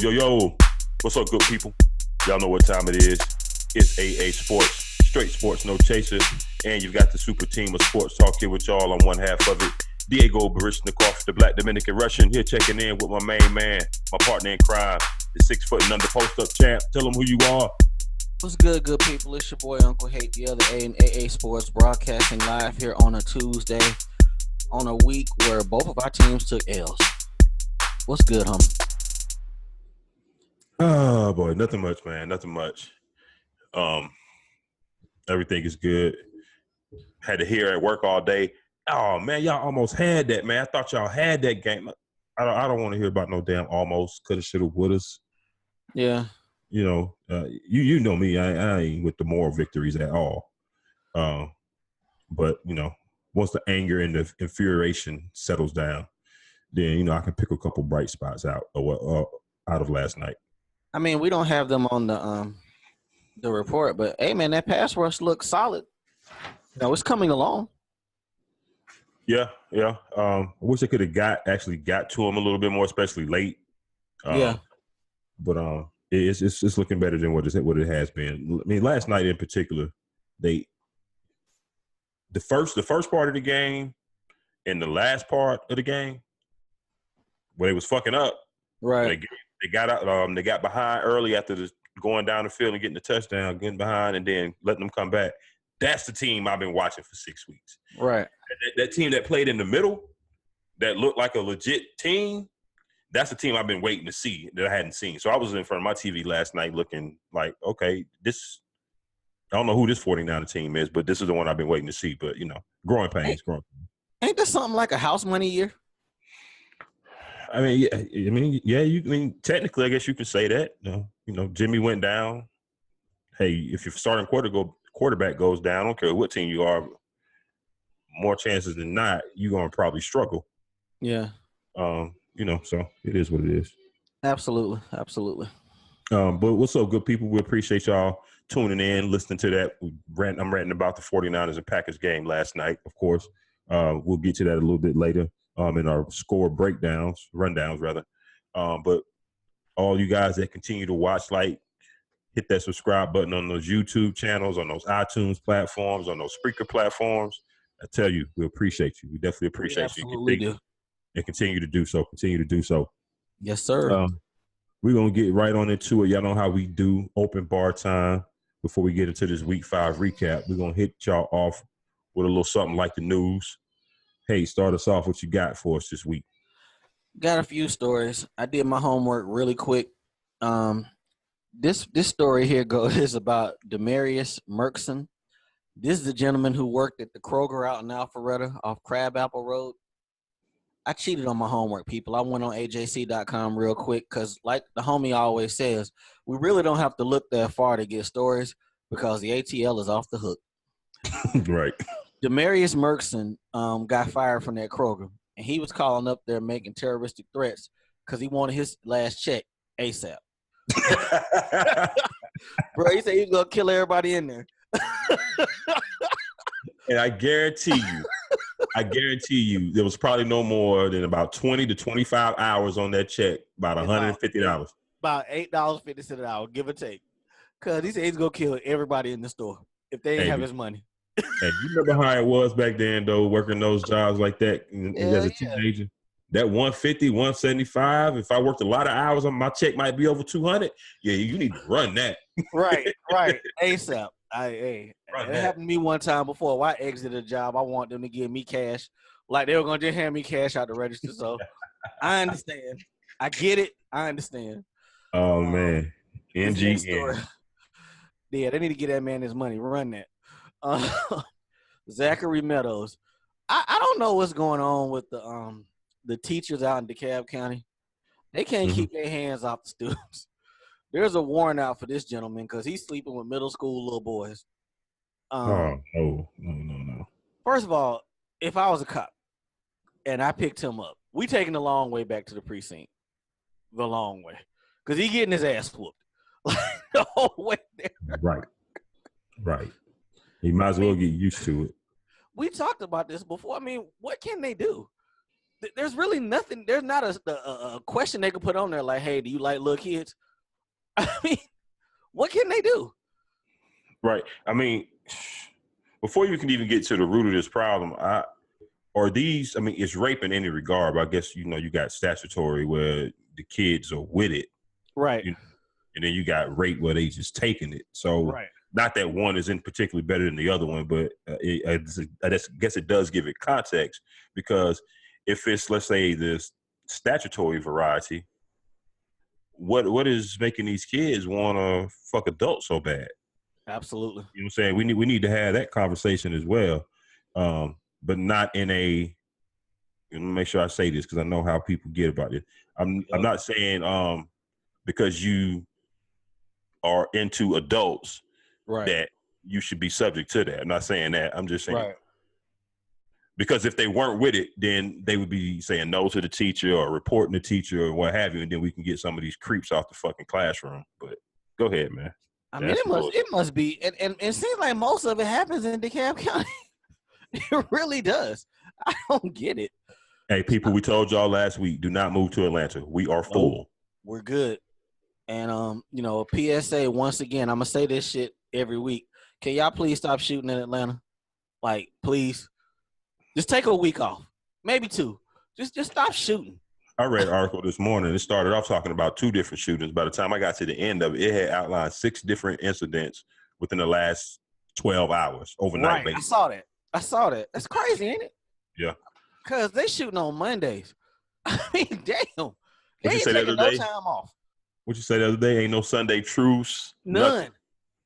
Yo. What's up, good people? Y'all know what time it is. It's AA Sports, straight sports, no chaser. And you've got the super team of sports talk here with y'all on one half of it. Diego Barishnikov, the Black Dominican Russian, here checking in with my main man, my partner in crime, the 6 foot and under post-up champ. Tell them who you are. What's good, good people? It's your boy Uncle Hate, the other A and AA Sports, broadcasting live here on a Tuesday, on a week where both of our teams took L's. What's good, homie? Oh boy, nothing much, man. Nothing much. Everything is good. Had to hear at work all day. Oh man, y'all almost had that, man. I thought y'all had that game. I don't want to hear about no damn almost. Coulda, shoulda, wouldas. Yeah. You know, you know me. I ain't with the moral victories at all. But you know, once the anger and the infuriation settles down, then I can pick a couple bright spots out of last night. I mean, we don't have them on the report, but hey, man, that pass rush looks solid. It's coming along. Yeah. I wish I could have got to him a little bit more, especially late. But it's looking better than what it has been. I mean, last night in particular, the first part of the game and the last part of the game, where they was fucking up, right? They got out. They got behind early after going down the field and getting the touchdown, getting behind, and then letting them come back. That's the team I've been watching for 6 weeks. Right. That team that played in the middle, that looked like a legit team, that's the team I've been waiting to see that I hadn't seen. So I was in front of my TV last night looking like, okay, I don't know who this 49er team is, but this is the one I've been waiting to see. But, growing pains. Ain't this something like a house money year? I mean, technically, I guess you could say that. Jimmy went down. Hey, if your starting quarterback goes down, I don't care what team you are, more chances than not, you're going to probably struggle. Yeah. So it is what it is. Absolutely. But what's up, good people? We appreciate y'all tuning in, listening to that. I'm ranting about the 49ers and Packers game last night, of course. We'll get to that a little bit later in our score rundowns, rather. But all you guys that continue to watch, hit that subscribe button on those YouTube channels, on those iTunes platforms, on those Spreaker platforms. I tell you, we appreciate you. We definitely appreciate you. Absolutely do. And continue to do so. Yes, sir. We're going to get right on into it. Y'all know how we do open bar time. Before we get into this week 5 recap, we're going to hit y'all off with a little something like the news. Hey, start us off. What you got for us this week? Got a few stories. I did my homework really quick. This story here is about Demarius Merkson. This is the gentleman who worked at the Kroger out in Alpharetta off Crabapple Road. I cheated on my homework, people. I went on AJC.com real quick because, like the homie always says, we really don't have to look that far to get stories because the ATL is off the hook. Right. Demarius Merkson got fired from that Kroger, and he was calling up there making terroristic threats because he wanted his last check ASAP. Bro, he said he was going to kill everybody in there. And I guarantee you, there was probably no more than about 20 to 25 hours on that check, about $150. About $8.50 an hour, give or take. Because he said he's going to kill everybody in the store if they didn't have his money. And you remember how it was back then, though, working those jobs like that as a teenager? That 150, 175, if I worked a lot of hours, my check might be over 200. Yeah, you need to run that. Right. ASAP. It happened to me one time before. When I exited a job, I want them to give me cash. Like they were going to just hand me cash out the register. So I understand. I get it. I understand. Oh, man. NGN. Yeah, they need to get that man his money. Run that. Zachary Meadows. I don't know what's going on with the teachers out in DeKalb County. They can't keep their hands off the students. there's a warrant out for this gentleman because he's sleeping with middle school little boys. No. First of all, if I was a cop and I picked him up, we taking the long way back to the precinct. The long way. Because he getting his ass whooped. Like the whole way there. Right. He might as well get used to it. We talked about this before. I mean, what can they do? There's really nothing. There's not a question they could put on there like, hey, do you like little kids? I mean, what can they do? Right. I mean, before you can even get to the root of this problem, is rape in any regard, but I guess, you got statutory where the kids are with it. Right. And then you got rape where they just taking it. So not that one is in particularly better than the other one, but I guess it does give it context, because if it's, let's say, this statutory variety, what is making these kids want to fuck adults so bad? Absolutely. You know what I'm saying? We need to have that conversation as well, but not in a. Let me make sure I say this because I know how people get about it. I'm not saying because you are into adults that you should be subject to that. I'm not saying that. I'm just saying because if they weren't with it, then they would be saying no to the teacher or reporting the teacher or what have you, and then we can get some of these creeps off the fucking classroom. But go ahead, man. I mean, it must be, and it seems like most of it happens in DeKalb County. It really does. I don't get it. Hey, people, we told y'all last week, do not move to Atlanta. We are full. We're good. And, a PSA, once again, I'm going to say this shit every week. Can y'all please stop shooting in Atlanta? Like, please. Just take a week off. Maybe 2. Just stop shooting. I read an article this morning. It started off talking about 2 different shootings. By the time I got to the end of it, it had outlined 6 different incidents within the last 12 hours, overnight. Right. I saw that. That's crazy, ain't it? Yeah. Because they shooting on Mondays. I mean, damn. They ain't taking no time off. What you say the other day? Ain't no Sunday truce? None. Nothing.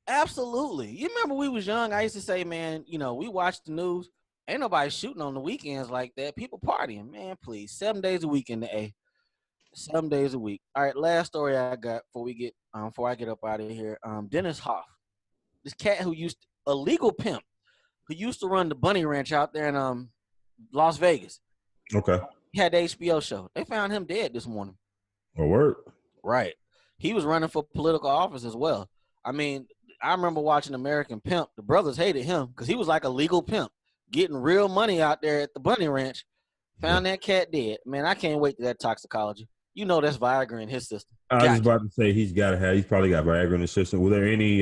Absolutely. You remember we was young, I used to say, man, we watched the news. Ain't nobody shooting on the weekends like that. People partying. Man, please. 7 days a week in the A. 7 days a week. All right, last story I got before I get up out of here. Dennis Hoff. This cat a legal pimp who used to run the Bunny Ranch out there in Las Vegas. Okay. He had the HBO show. They found him dead this morning. Oh, word. Right. He was running for political office as well. I mean, I remember watching American Pimp. The brothers hated him because he was like a legal pimp, getting real money out there at the Bunny Ranch. Found that cat dead. Man, I can't wait to that toxicology. That's Viagra in his system. I was about to say he's probably got Viagra in his system. Were there any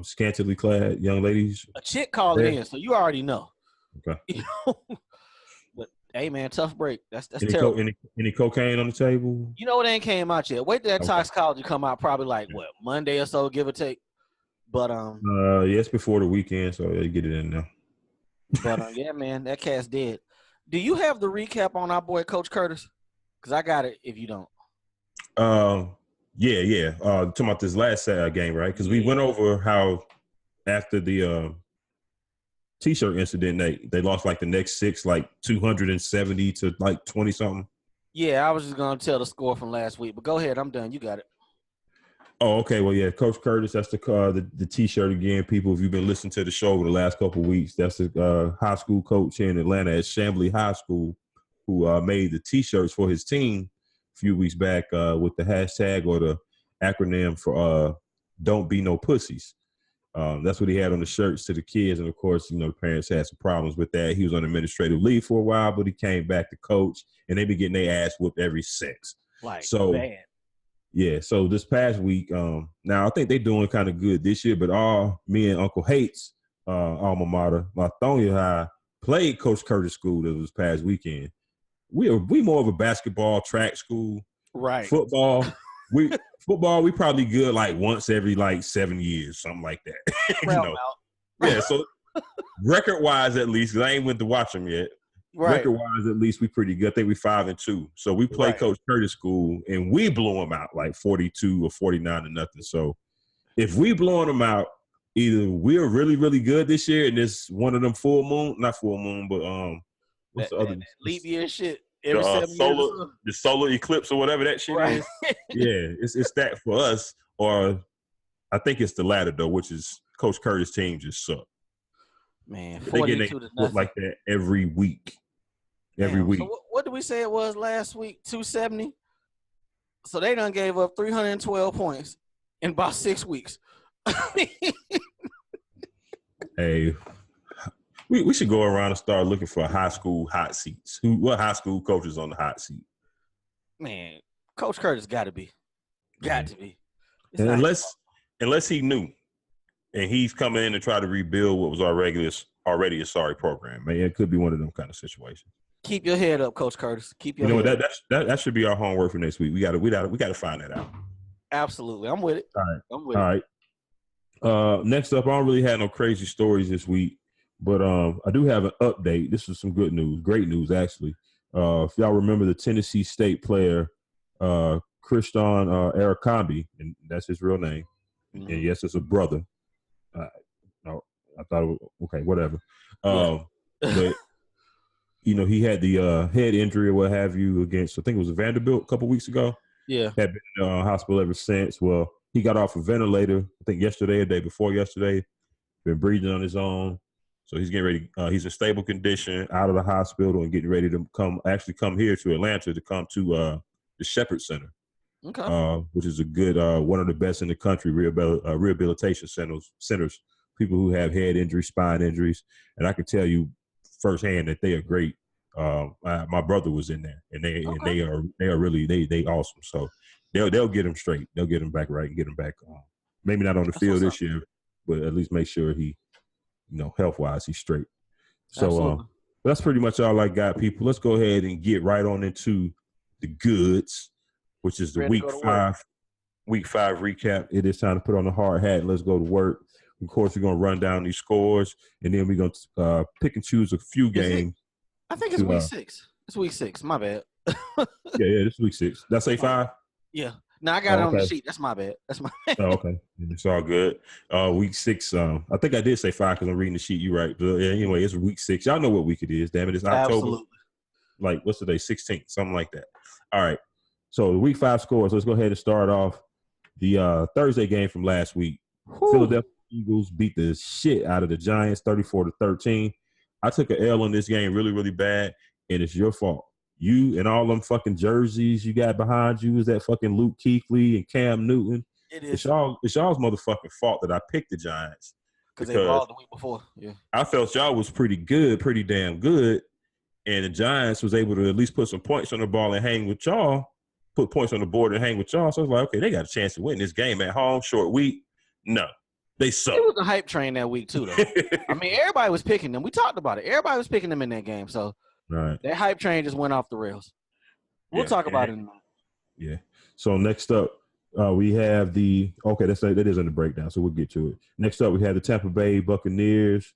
scantily clad young ladies? A chick called in, so you already know. Okay. But hey, man, tough break. That's terrible. Any cocaine on the table? It ain't came out yet. Wait till that toxicology come out. Probably like Monday or so, give or take. But it's before the weekend, so you get it in now. But yeah, man, that cat's dead. Do you have the recap on our boy Coach Curtis? Because I got it. If you don't. Yeah. Talking about this last game, right? Because we went over how after the T-shirt incident, they lost like the next 6, like 270 to like 20 something. Yeah, I was just gonna tell the score from last week, but go ahead. I'm done. You got it. Oh, okay. Well, yeah, Coach Curtis. That's the T-shirt again. People, if you've been listening to the show over the last couple of weeks, that's the high school coach here in Atlanta at Chamblee High School who made the T-shirts for his team a few weeks back with the hashtag or the acronym for "Don't Be No Pussies." That's what he had on the shirts to the kids, and of course, the parents had some problems with that. He was on administrative leave for a while, but he came back to coach, and they been getting their ass whooped every since. Bad. Yeah, so this past week, now I think they're doing kind of good this year, but me and Uncle Hates, alma mater, Lithonia High, played Coach Curtis school this past weekend. We more of a basketball track school. Right. Football, we probably good like once every like 7 years, something like that. Yeah, so record-wise at least, because I ain't went to watch them yet. Right. Record-wise, at least we pretty good. I think we 5-2. So we played Coach Curtis school, and we blew them out like 42 or 49 to nothing. So if we blowing them out, either we're really, really good this year, and it's one of them not full moon, but what's the other leap year shit? every 7 years. The solar eclipse or whatever that shit is. Yeah, it's that for us. Or I think it's the latter though, which is Coach Curtis' team just suck. Man, they get like that every week. Every week. So what did we say it was last week? 270. So they done gave up 312 points in about 6 weeks. Hey, we should go around and start looking for high school hot seats. What high school coaches on the hot seat? Man, Coach Curtis got to be. Got to be. And unless he knew, and he's coming in to try to rebuild what was already a sorry program. Man, it could be one of them kind of situations. Keep your head up, Coach Curtis. Keep your head up. That should be our homework for next week. We got to find that out. Absolutely, I'm with it. All right, I'm with it. All right. Next up, I don't really have no crazy stories this week, but I do have an update. This is some good news, great news actually. If y'all remember the Tennessee State player, Christion Abercrombie, and that's his real name. Mm-hmm. And yes, it's a brother. No, I thought it was okay, whatever. But you know, he had the head injury or what have you against, I think it was Vanderbilt a couple weeks ago. Yeah. Had been in the hospital ever since. Well, he got off a ventilator, I think yesterday or day before yesterday. Been breathing on his own. So he's getting ready. He's in stable condition, out of the hospital, and getting ready to come here to Atlanta to come to the Shepherd Center. Okay. Which is a good, one of the best in the country, rehabilitation centers, people who have head injuries, spine injuries. And I can tell you firsthand that they are great. My brother was in there, and they are really they awesome. So they'll get him straight. They'll get him back right and get him back. Maybe not on the field this year, but at least make sure he, health wise, he's straight. So that's pretty much all I got, people. Let's go ahead and get right on into the goods, which is the week 5 recap. It is time to put on the hard hat and let's go to work. Of course, we're going to run down these scores, and then we're going to pick and choose a few games. I think it's week 6. It's week 6. My bad. yeah, it's week 6. Did I say 5? Yeah. No, I got it on the sheet. That's my bad. Oh, okay. It's all good. Week 6. I think I did say 5 because I'm reading the sheet. You're right. But anyway, it's week 6. Y'all know what week it is. Damn it. It's October. Absolutely. Like, what's today? 16th. Something like that. All right. So the week 5 scores. Let's go ahead and start off the Thursday game from last week. Whew. Philadelphia Eagles beat the shit out of the Giants 34-13. I took an L on this game really, really bad, and it's your fault. You and all them fucking jerseys you got behind you is that fucking Luke Kuechly and Cam Newton. It is. It's y'all's motherfucking fault that I picked the Giants. Because they balled the week before. Yeah. I felt y'all was pretty damn good, and the Giants was able to at least put some points on the ball and hang with y'all, put points on the board and hang with y'all. So I was like, okay, they got a chance to win this game at home, short week. No. They suck. It was a hype train that week, too, though. I mean, everybody was picking them. We talked about it. Everybody was picking them in that game. So that hype train just went off the rails. We'll talk about it in a minute. Yeah. So next up, we have that is in the breakdown, so we'll get to it. Next up, we have the Tampa Bay Buccaneers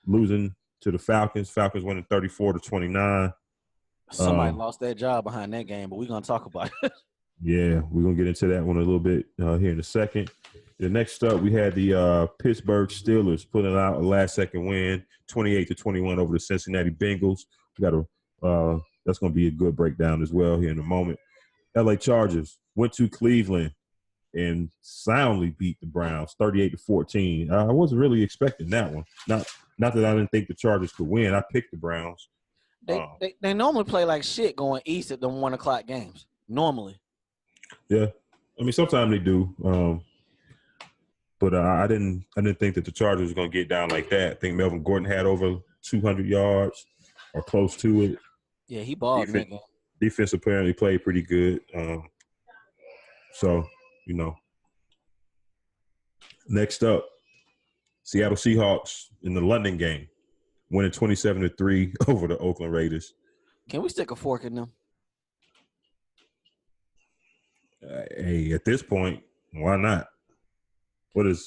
losing to the Falcons. Falcons winning 34-29. Somebody lost their job behind that game, but we're going to talk about it. Yeah, we're going to get into that one a little bit here in a second. The next up, we had the Pittsburgh Steelers pulling out a last-second win, 28-21 over the Cincinnati Bengals. We got that's going to be a good breakdown as well here in a moment. LA Chargers went to Cleveland and soundly beat the Browns, 38-14. I wasn't really expecting that one. Not that I didn't think the Chargers could win. I picked the Browns. They normally play like shit going east at them 1 o'clock games. Normally. Yeah, I mean sometimes they do. But I didn't think that the Chargers were going to get down like that. I think Melvin Gordon had over 200 yards or close to it. Yeah, he balled in that game. Defense apparently played pretty good. So, Next up, Seattle Seahawks in the London game, winning 27-3 over the Oakland Raiders. Can we stick a fork in them? Hey, at this point, why not? Because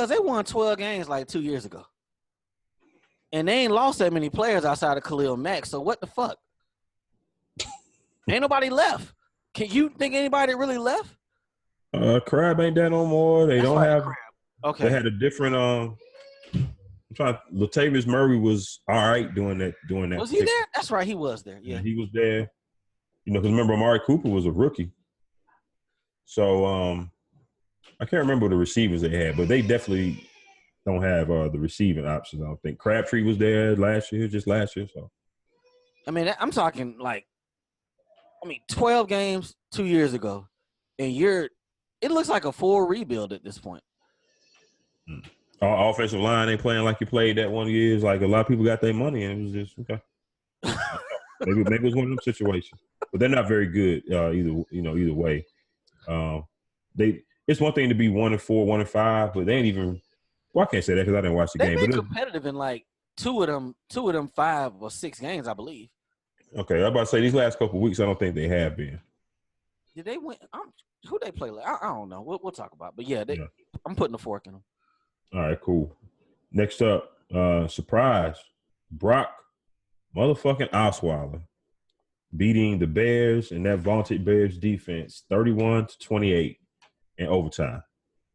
they won 12 games like 2 years ago. And they ain't lost that many players outside of Khalil Mack, so what the fuck? Ain't nobody left. Can you think anybody really left? Crab ain't there no more. They don't have Crab. Okay. They had a different Latavius Murray was all right doing that. Was he there? that's right. He was there. Yeah, he was there. You know, because remember, Amari Cooper was a rookie. So I can't remember the receivers they had, but they definitely don't have the receiving options. I don't think Crabtree was there just last year. So I mean, I'm talking 12 games 2 years ago, and it looks like a full rebuild at this point. Our offensive line ain't playing like you played that one year. It's like a lot of people got their money, and it was just okay. maybe it was one of them situations, but they're not very good either way. It's one thing to be 1-4, 1-5, but they ain't even. Well, I can't say that because I didn't watch the game. They've been competitive in like two of them 5 or 6 games, I believe. Okay, I was about to say these last couple of weeks, I don't think they have been. Did they win? Who they play? I don't know. We'll talk about it. But yeah, I'm putting a fork in them. All right, cool. Next up, surprise, Brock motherfucking Osweiler beating the Bears and that vaunted Bears defense 31-28 in overtime.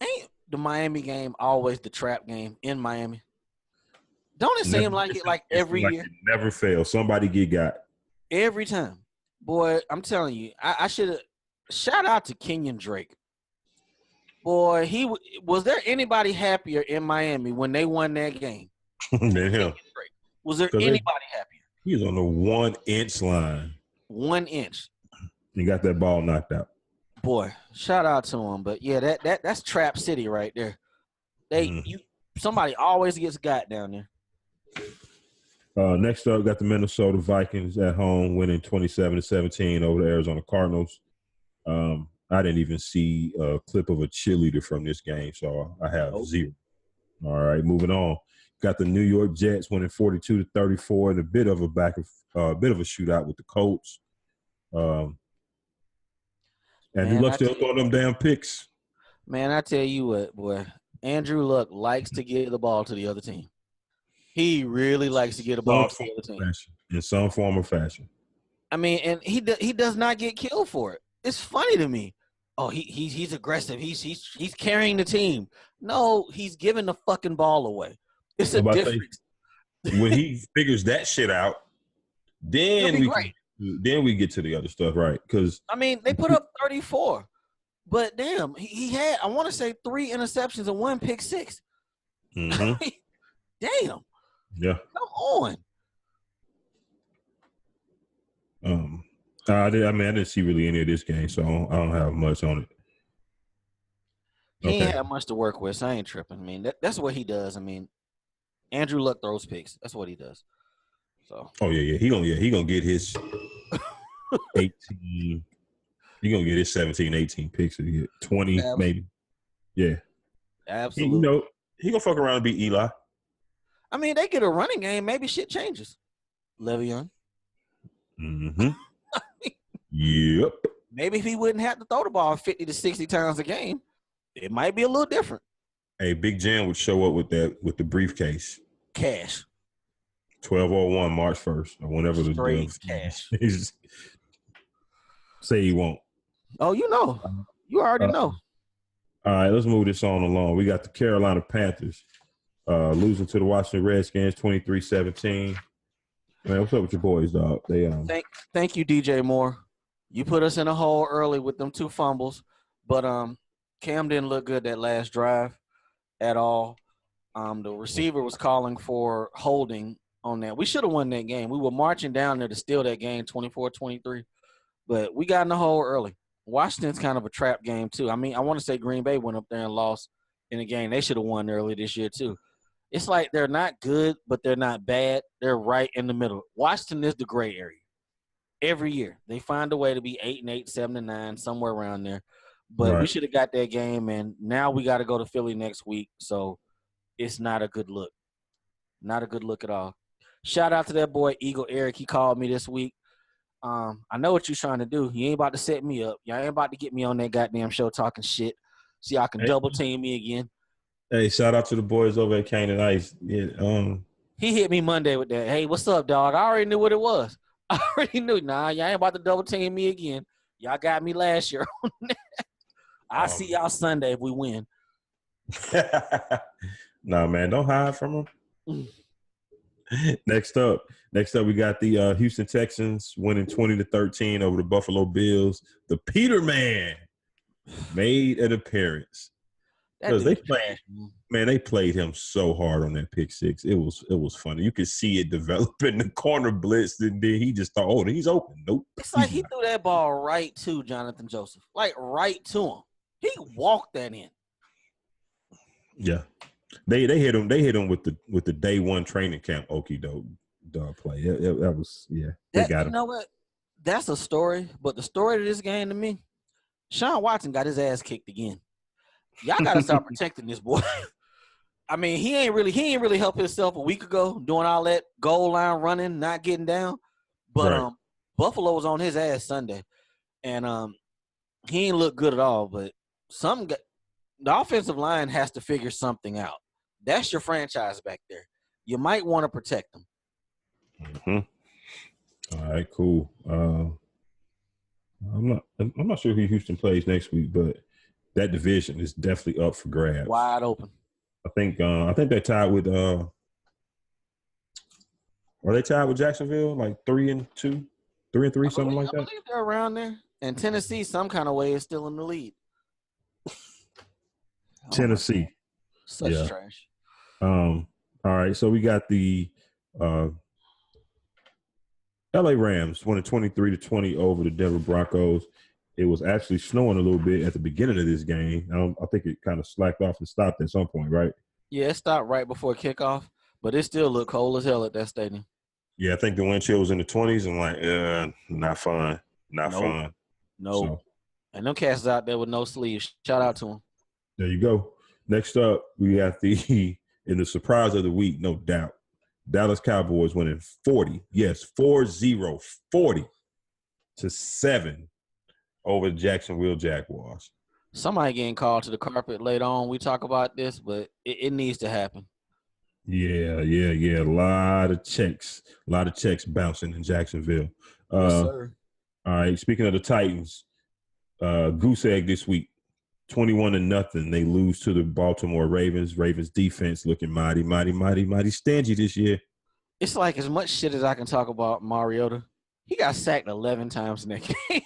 Ain't the Miami game always the trap game in Miami? Don't it seem like it like every year? It never fails. Somebody get got. Every time. Boy, I'm telling you, I should have shout out to Kenyon Drake. Boy, was there anybody happier in Miami when they won that game? Than him. Was there anybody happier? He was on the 1-inch line. 1 inch. He got that ball knocked out. Boy, shout out to him. But yeah, that's Trap City right there. Somebody always gets got down there. Next up, got the Minnesota Vikings at home winning 27-17 over the Arizona Cardinals. I didn't even see a clip of a cheerleader from this game, so I have 0. All right, moving on. Got the New York Jets winning 42-34 and a bit of a shootout with the Colts. Andrew Luck still throwing them damn picks. Man, I tell you what, boy, Andrew Luck likes to give the ball to the other team. He really likes to get the ball to the other team. In some form or fashion. I mean, and he does not get killed for it. It's funny to me. Oh, he's aggressive. He's carrying the team. No, he's giving the fucking ball away. It's a difference. When he figures that shit out, then we get to the other stuff, right? Because I mean, they put up 34, but damn, he had I want to say 3 interceptions and 1 pick six. Mm-hmm. Damn. Yeah. Come on. I didn't see really any of this game, so I don't have much on it. He ain't had much to work with, so I ain't tripping. I mean, that's what he does. I mean, Andrew Luck throws picks. That's what he does. So. Oh yeah. He gonna get his 18. He gonna get his 17, 18 picks. He get 20 maybe. Yeah. Absolutely. He gonna fuck around and beat Eli. I mean, they get a running game. Maybe shit changes. Le'Veon. Mm-hmm. Yep. Maybe if he wouldn't have to throw the ball 50 to 60 times a game, it might be a little different. Hey, Big Jim would show up with the briefcase. Cash. 12/01 March 1st or whenever the deal. Cash. Say he won't. Oh, you know. You already know. All right, let's move this on along. We got the Carolina Panthers losing to the Washington Redskins 23-17. Man, what's up with your boys, dog? They Thank you, DJ Moore. You put us in a hole early with them 2 fumbles, but Cam didn't look good that last drive at all. The receiver was calling for holding on that. We should have won that game. We were marching down there to steal that game 24-23, but we got in the hole early. Washington's kind of a trap game too. I mean, I want to say Green Bay went up there and lost in a game they should have won early this year too. It's like they're not good, but they're not bad. They're right in the middle. Washington is the gray area. Every year, they find a way to be 8-8, 7-9, somewhere around there. But we should have got that game, and now we got to go to Philly next week. So it's not a good look. Not a good look at all. Shout out to that boy, Eagle Eric. He called me this week. I know what you're trying to do. You ain't about to set me up. Y'all ain't about to get me on that goddamn show talking shit. So y'all can double team me again. Hey, shout out to the boys over at Cane and Ice. Yeah, He hit me Monday with that. Hey, what's up, dog? I already knew what it was. I already knew. Nah, y'all ain't about to double team me again. Y'all got me last year on that. I'll see y'all Sunday if we win. Nah, man, don't hide from them. Next up, we got the Houston Texans winning 20-13 over the Buffalo Bills. The Peterman made an appearance because they played him so hard on that pick six. It was funny. You could see it developing. The corner blitz, and then he just thought, "Oh, he's open." Nope. It's like he threw that ball right to Jonathan Joseph, like right to him. He walked that in. Yeah, they hit him. They hit him with the day one training camp okie dog play. That was They got him. You know what? That's a story, but the story of this game to me, Sean Watson got his ass kicked again. Y'all got to start protecting this boy. I mean, he ain't really helped himself a week ago doing all that goal line running, not getting down. But right. Buffalo was on his ass Sunday, and he ain't look good at all. But the offensive line has to figure something out. That's your franchise back there. You might want to protect them. Mm-hmm. All right, cool. I'm not sure who Houston plays next week, but that division is definitely up for grabs. Wide open. I think they're tied with are they tied with Jacksonville, like 3-2, 3-3, something like that? I believe they're around there. And Tennessee, some kind of way, is still in the lead. Tennessee. Such trash. All right, so we got the LA Rams winning 23-20 over the Denver Broncos. It was actually snowing a little bit at the beginning of this game. I think it kind of slacked off and stopped at some point, right? Yeah, it stopped right before kickoff, but it still looked cold as hell at that stadium. Yeah, I think the wind chill was in the 20s. I'm like, not fun. Not fun. No. So. And them cats out there with no sleeves. Shout out to them. There you go. Next up, we got in the surprise of the week, no doubt, Dallas Cowboys winning 40 to 7 over the Jacksonville Jaguars. Somebody getting called to the carpet later on. We talk about this, but it needs to happen. Yeah. A lot of checks bouncing in Jacksonville. Yes, sir. All right. Speaking of the Titans, goose egg this week, 21-0. They lose to the Baltimore Ravens. Ravens defense looking mighty stingy this year. It's like as much shit as I can talk about Mariota. He got sacked 11 times in that game.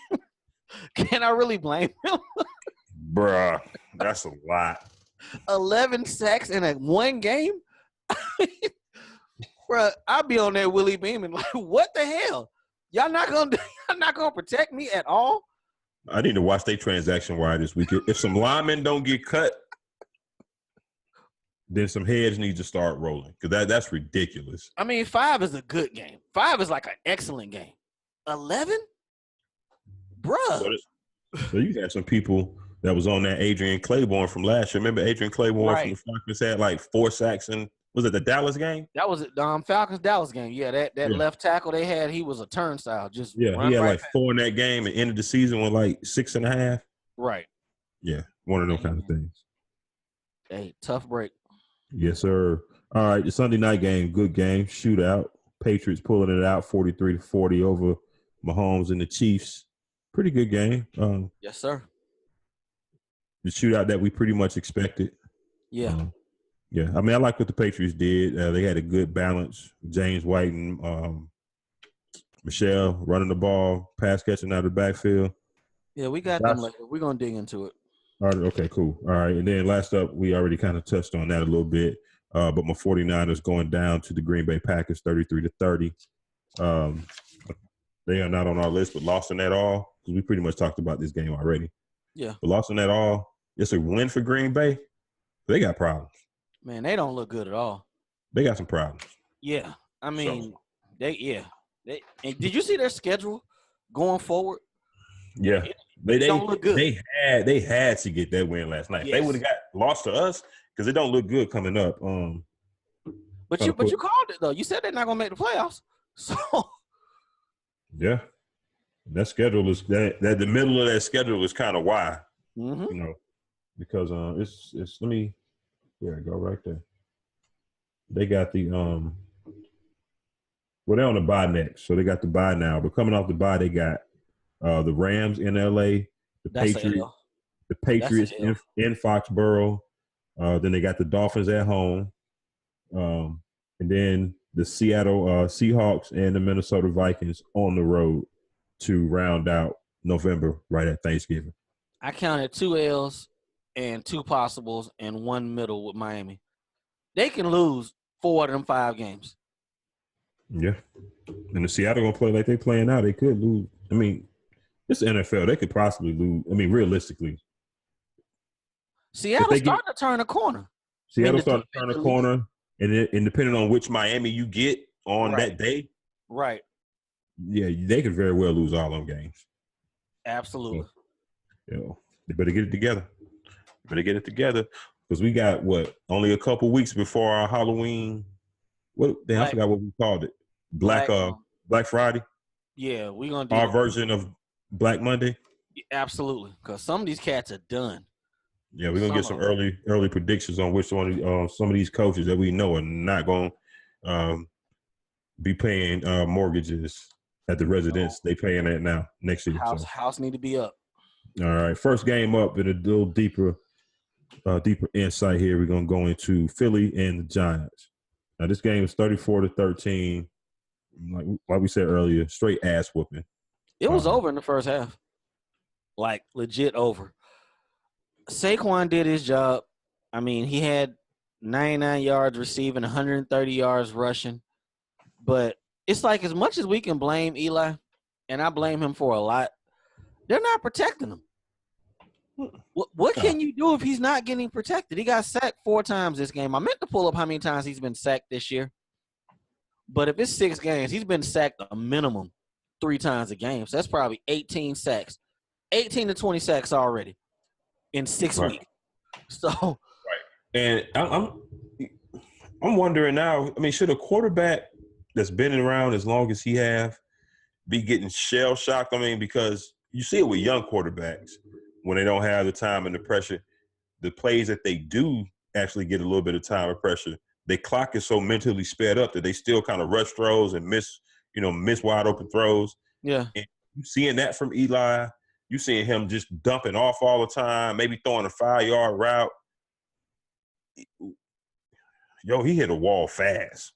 Can I really blame him? Bruh, that's a lot. 11 sacks in one game? Bruh, I'll be on there Willie beaming like, what the hell? Y'all not gonna protect me at all? I need to watch their transaction wire this week. If some linemen don't get cut, then some heads need to start rolling because that's ridiculous. I mean, 5 is a good game. 5 is like an excellent game. 11? Bruh. So you had some people that was on that Adrian Claiborne from last year. Remember Adrian Claiborne from the Falcons had like 4 sacks in, was it the Dallas game? That was Falcons Dallas game. Yeah, that left tackle they had, he was a turnstile. He had like 4 in that game and ended the season with like 6.5. Right. Yeah, one of those kind of things. Hey, tough break. Yes, sir. All right, the Sunday night game, good game, shootout. Patriots pulling it out 43-40 over Mahomes and the Chiefs. Pretty good game. Yes, sir. The shootout that we pretty much expected. Yeah. I mean, I like what the Patriots did. They had a good balance. James White and Michelle running the ball, pass catching out of the backfield. Yeah, we got them later. We're going to dig into it. All right, okay, cool. All right, and then last up, we already kind of touched on that a little bit, but my 49ers going down to the Green Bay Packers 33-30. They are not on our list, but lost in that all because we pretty much talked about this game already. Yeah. But lost in that all, it's a win for Green Bay. They got problems. Man, they don't look good at all. They got some problems. Yeah. I mean, and did you see their schedule going forward? Yeah. They don't look good. They had to get that win last night. Yes. They would have got lost to us because it don't look good coming up. But you called it though. You said they're not gonna make the playoffs. So yeah. That schedule is that the middle of that schedule is kind of why. Mm-hmm. You know, because it's let me go right there. They got the they're on the bye next, so they got the bye now. But coming off the bye, they got the Rams in LA, the Patriots in Foxborough. Then they got the Dolphins at home, and then the Seattle Seahawks and the Minnesota Vikings on the road to round out November right at Thanksgiving. I counted 2 L's and 2 possibles and 1 middle with Miami. They can lose 4 of them 5 games. Yeah. And the Seattle going to play like they playing now. They could lose. I mean, it's NFL. They could possibly lose. I mean, realistically. Seattle's starting to turn a corner. Seattle's starting to turn a corner. And depending on which Miami you get on that day. Right. Yeah, they could very well lose all them games. Absolutely. So, they better get it together. Because we got, only a couple weeks before our Halloween. I forgot what we called it. Black Friday? Yeah, we're going to do our version of Black Monday? Absolutely, because some of these cats are done. Yeah, we're going to get some early predictions on which one some of these coaches that we know are not going to be paying mortgages at the residence they paying at now next year. House need to be up. All right, first game up in a little deeper insight here. We're going to go into Philly and the Giants. Now, this game is 34-13. Like we said earlier, straight ass whooping. It was over in the first half. Like, legit over. Saquon did his job. I mean, he had 99 yards receiving, 130 yards rushing. But it's like, as much as we can blame Eli, and I blame him for a lot, they're not protecting him. What can you do if he's not getting protected? He got sacked 4 times this game. I meant to pull up how many times he's been sacked this year. But if it's 6 games, he's been sacked a minimum 3 times a game. So that's probably 18 sacks. 18 to 20 sacks already in 6 weeks. So, and I'm wondering now, I mean, should a quarterback that's been around as long as he have be getting shell-shocked? I mean, because you see it with young quarterbacks. When they don't have the time and the pressure, the plays that they do actually get a little bit of time and pressure. Their clock is so mentally sped up that they still kind of rush throws and miss wide open throws. Yeah. And you seeing that from Eli, you seeing him just dumping off all the time, maybe throwing a 5-yard route. Yo, he hit a wall fast.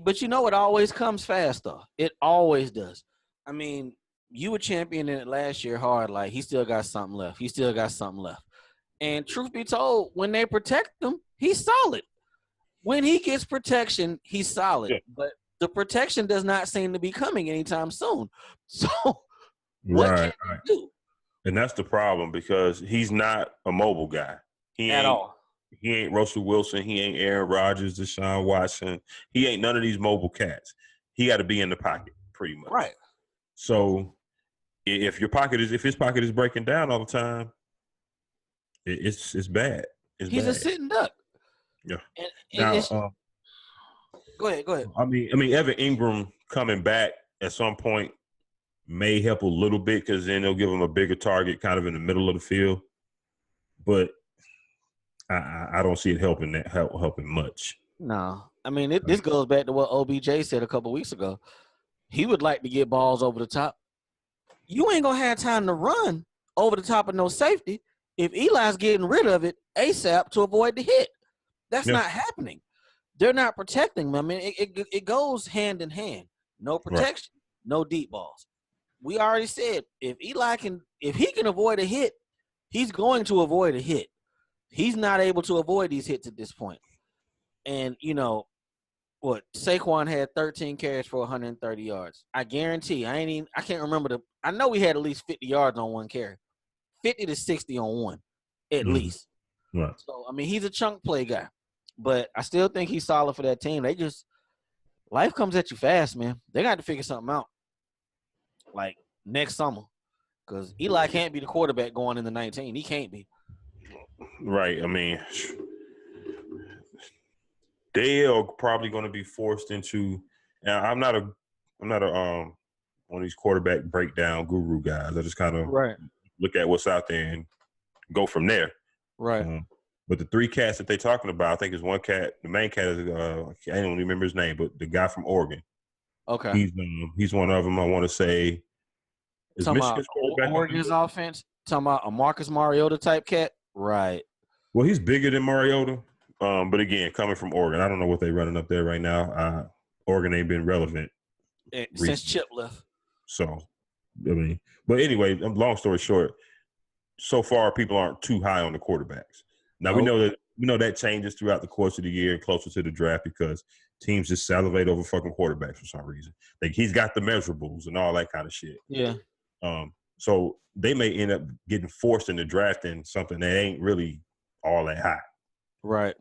But you know, it always comes fast, though. It always does. I mean, you were championing it last year hard. Like, he still got something left. And truth be told, when they protect him, he's solid. When he gets protection, he's solid. Yeah. But the protection does not seem to be coming anytime soon. So what can he do? And that's the problem, because he's not a mobile guy. At all. He ain't Russell Wilson. He ain't Aaron Rodgers, Deshaun Watson. He ain't none of these mobile cats. He got to be in the pocket pretty much. Right. So if his pocket is breaking down all the time, it's bad. He's a sitting duck. Yeah. Now, go ahead. I mean, Evan Ingram coming back at some point may help a little bit, because then they'll give him a bigger target kind of in the middle of the field. But I don't see it helping much. No. I mean, this goes back to what OBJ said a couple weeks ago. He would like to get balls over the top. You ain't going to have time to run over the top of no safety if Eli's getting rid of it ASAP to avoid the hit. That's not happening. They're not protecting him. I mean, it goes hand in hand. No protection, no deep balls. We already said if he can avoid a hit, he's going to avoid a hit. He's not able to avoid these hits at this point. And, Saquon had 13 carries for 130 yards. I guarantee. I can't remember I know we had at least 50 yards on one carry. 50 to 60 on one, at least. Right. So, I mean, he's a chunk play guy. But I still think he's solid for that team. Life comes at you fast, man. They got to figure something out, like, next summer. Because Eli can't be the quarterback going into 19. He can't be. Right. I mean, they are probably going to be forced into. Now, I'm not a one of these quarterback breakdown guru guys. I just kind of look at what's out there and go from there. Right. But the 3 cats that they're talking about, I think is one cat. The main cat is I don't remember his name, but the guy from Oregon. Okay. He's one of them. I want to say. Is Michigan's quarterback Oregon's offense? Talking about a Marcus Mariota type cat? Right. Well, he's bigger than Mariota, But again, coming from Oregon, I don't know what they're running up there right now. Oregon ain't been relevant since Chip left. So, I mean, but anyway, long story short, so far people aren't too high on the quarterbacks. Now we know that changes throughout the course of the year, closer to the draft, because teams just salivate over fucking quarterbacks for some reason. Like he's got the measurables and all that kind of shit. Yeah. So they may end up getting forced into drafting something that ain't really all that high. Right.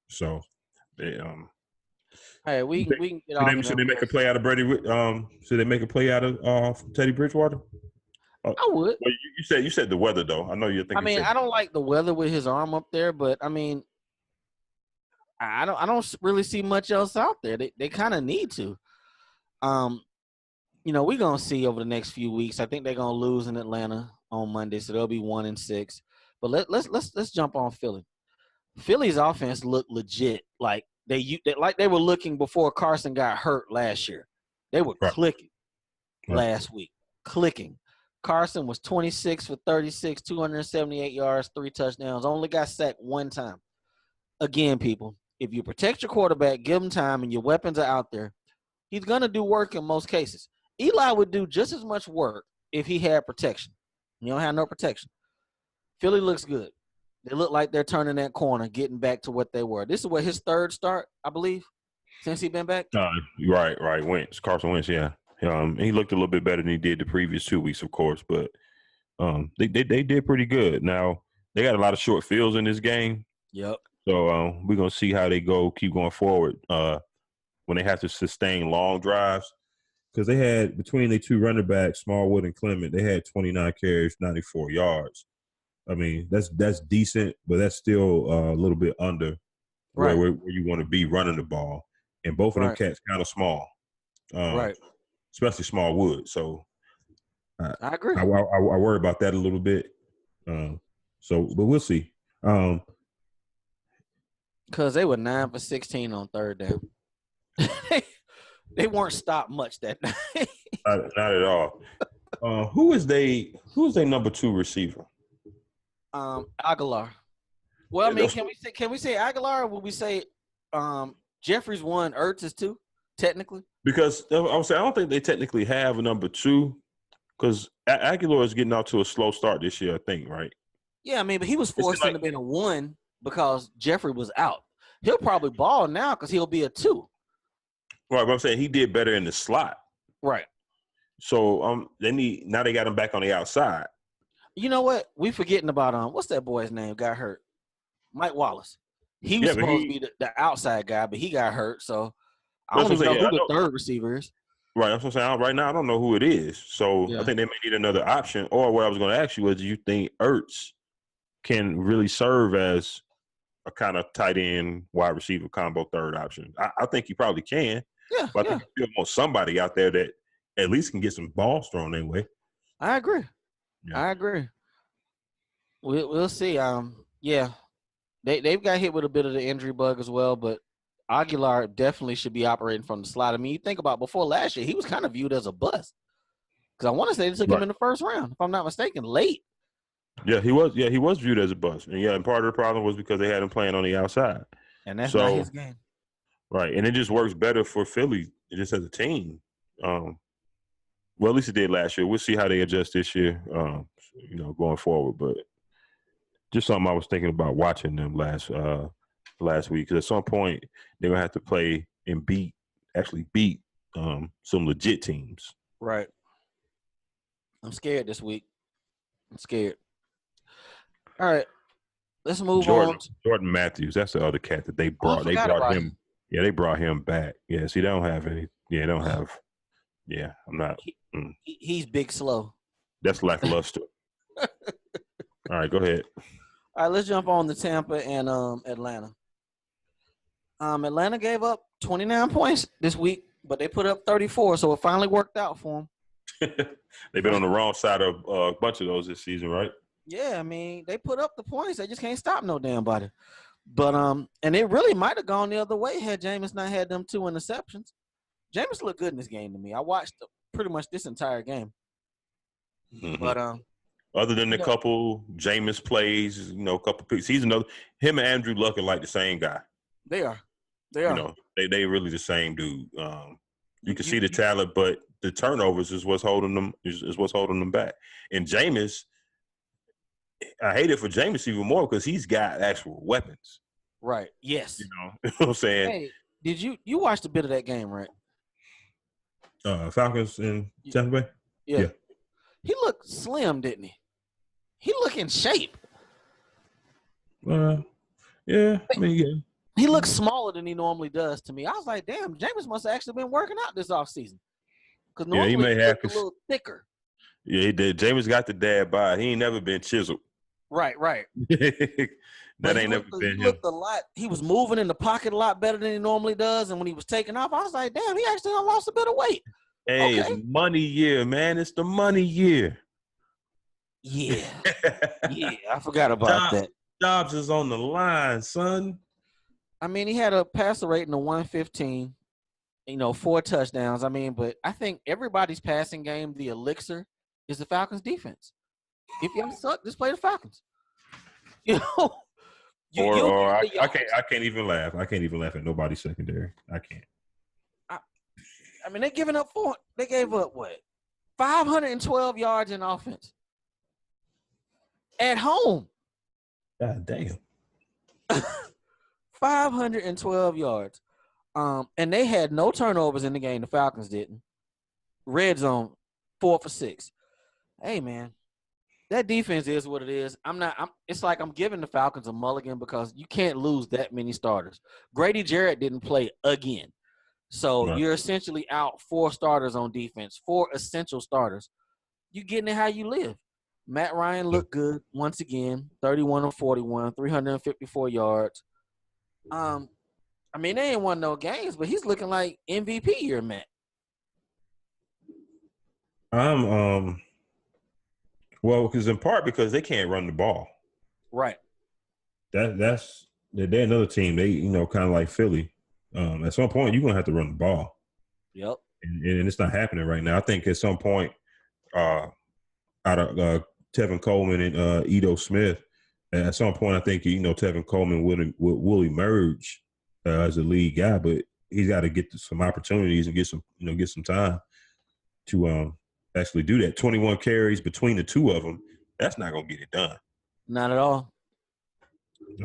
So they hey, we can get off. Should they make a play out of Brady? Should they make a play out of Teddy Bridgewater? I would. Well, you said the weather though. I know you're thinking. I mean, I don't like the weather with his arm up there, but I mean, I don't really see much else out there. They kind of need to. We're gonna see over the next few weeks. I think they're gonna lose in Atlanta on Monday, so they'll be 1-6. But let's jump on Philly. Philly's offense looked legit, like they were looking before Carson got hurt last year. They were clicking last week, clicking. Carson was 26 for 36, 278 yards, 3 touchdowns. Only got sacked 1 time. Again, people, if you protect your quarterback, give him time, and your weapons are out there, he's going to do work in most cases. Eli would do just as much work if he had protection. You don't have no protection. Philly looks good. They look like they're turning that corner, getting back to what they were. This is what his 3rd start, I believe, since he's been back. Right. Carson Wentz, yeah. He looked a little bit better than he did the previous 2 weeks, of course, but they did pretty good. Now they got a lot of short fields in this game. Yep. So we're gonna see how they keep going forward when they have to sustain long drives, because they had, between the 2 running backs, Smallwood and Clement, they had 29 carries, 94 yards. I mean, that's decent, but that's still a little bit under where you want to be running the ball. And both of them cats kind of small. Especially Smallwood. So I agree. I worry about that a little bit. But we'll see. Because they were 9 for 16 on 3rd down. They weren't stopped much that night. Not at all. Who is their number 2 receiver? Aguilar. Well, I mean, can we say Aguilar, or will we say Jeffries 1, Ertz is 2, technically? Because I would say I don't think they technically have a number 2, because Aguilar is getting out to a slow start this year, I think, right? Yeah, I mean, but he was forced into being a 1 because Jeffrey was out. He'll probably ball now because he'll be a 2. Right, but I'm saying he did better in the slot. Right. So now they got him back on the outside. You know what? We forgetting about what's that boy's name? Got hurt. Mike Wallace. He was supposed to be the outside guy, but he got hurt. So I don't even know who the 3rd receiver is. Right, that's what I'm saying. Right now, I don't know who it is. So I think they may need another option. Or what I was going to ask you was, do you think Ertz can really serve as a kind of tight end wide receiver combo 3rd option? I think he probably can. Yeah, but I think you still want somebody out there that at least can get some balls thrown their way. I agree. Yeah. I agree. We'll see. They've got hit with a bit of the injury bug as well, but Aguilar definitely should be operating from the slot. I mean, you think about before last year, he was kind of viewed as a bust, because I want to say they took him in the 1st round, if I'm not mistaken, late. Yeah, he was. Yeah, he was viewed as a bust, and part of the problem was because they had him playing on the outside, and that's not his game. Right, and it just works better for Philly just as a team. Well, at least it did last year. We'll see how they adjust this year, going forward. But just something I was thinking about watching them last week, because at some point they're gonna have to play and beat some legit teams. Right. I'm scared this week. I'm scared. All right, let's move on. Jordan Matthews, that's the other cat that they brought. They brought him. Yeah, they brought him back. Yeah, see, they don't have any. Yeah, they don't have. Yeah, I'm not. He's big slow. That's lackluster. All right, go ahead. All right, let's jump on to Tampa and Atlanta. Atlanta gave up 29 points this week, but they put up 34, so it finally worked out for them. They've been on the wrong side of a bunch of those this season, right? Yeah, I mean, they put up the points. They just can't stop no damn body. But and it really might have gone the other way had Jameis not had them 2 interceptions. Jameis looked good in this game to me. I watched pretty much this entire game. Mm-hmm. But Other than the couple Jameis plays, a couple picks. He's another. Him and Andrew Luck are like the same guy. They are. They really the same dude. You can see the talent, but the turnovers is what's holding them back. And Jameis, I hate it for Jameis even more because he's got actual weapons. Right. Yes. You know what I'm saying? Hey, did you watched a bit of that game, right? Falcons in Tampa Bay? Yeah. He looked slim, didn't he? He looked in shape. Yeah. I mean, yeah. He looks smaller than he normally does to me. I was like, damn, Jameis must have actually been working out this offseason. Because normally he may he have looked a little thicker. Yeah, he did. Jameis got the dad bod. He ain't never been chiseled. Right. That ain't never been him. He looked a lot. He was moving in the pocket a lot better than he normally does. And when he was taking off, I was like, damn, he actually lost a bit of weight. Hey, It's money year, man. It's the money year. Yeah. I forgot about that. Jobs is on the line, son. I mean, he had a passer rating of 115, 4 touchdowns. I mean, but I think everybody's passing game, the elixir, is the Falcons defense. If y'all suck, just play the Falcons. I can't even laugh. I can't even laugh at nobody's secondary. I can't. I mean, they gave up 512 yards in offense at home. God damn. 512 yards. And they had no turnovers in the game. The Falcons didn't. Red zone, 4 for 6. Hey, man, that defense is what it is. It's like I'm giving the Falcons a mulligan because you can't lose that many starters. Grady Jarrett didn't play again. So You're essentially out 4 starters on defense, 4 essential starters. You getting it how you live. Matt Ryan looked good once again, 31 of 41, 354 yards. I mean, they ain't won no games, but he's looking like MVP year, Matt. Because in part because they can't run the ball. Right. They're another team. They kind of like Philly. At some point, you're gonna have to run the ball. Yep. And it's not happening right now. I think at some point, out of Tevin Coleman and Ito Smith, at some point, I think Tevin Coleman will emerge as a lead guy, but he's got to get some opportunities and get some time to actually do that. 21 carries between the two of them. That's not gonna get it done. Not at all.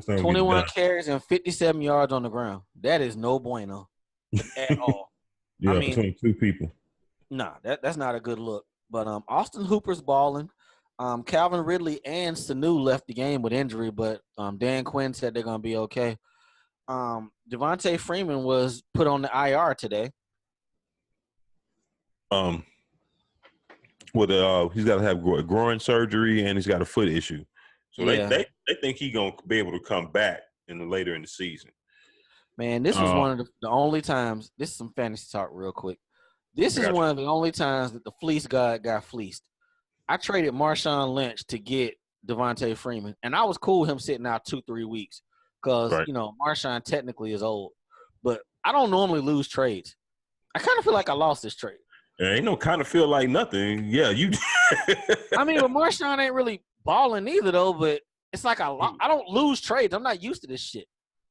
21 carries and 57 yards on the ground. That is no bueno at all. Yeah, between two people. Nah, that's not a good look. But Austin Hooper's balling. Calvin Ridley and Sanu left the game with injury, but Dan Quinn said they're gonna be okay. Devontae Freeman was put on the IR today. He's got to have groin surgery and he's got a foot issue. So they think he's going to be able to come back later in the season. Man, this was one of the only times – this is some fantasy talk real quick. This is one of the only times that the fleece god got fleeced. I traded Marshawn Lynch to get Devontae Freeman, and I was cool with him sitting out 2-3 weeks because, Marshawn technically is old. But I don't normally lose trades. I kind of feel like I lost this trade. Ain't no kind of feel like nothing. Yeah, you – I mean, but Marshawn ain't really – balling either though, but it's like I don't lose trades. I'm not used to this shit.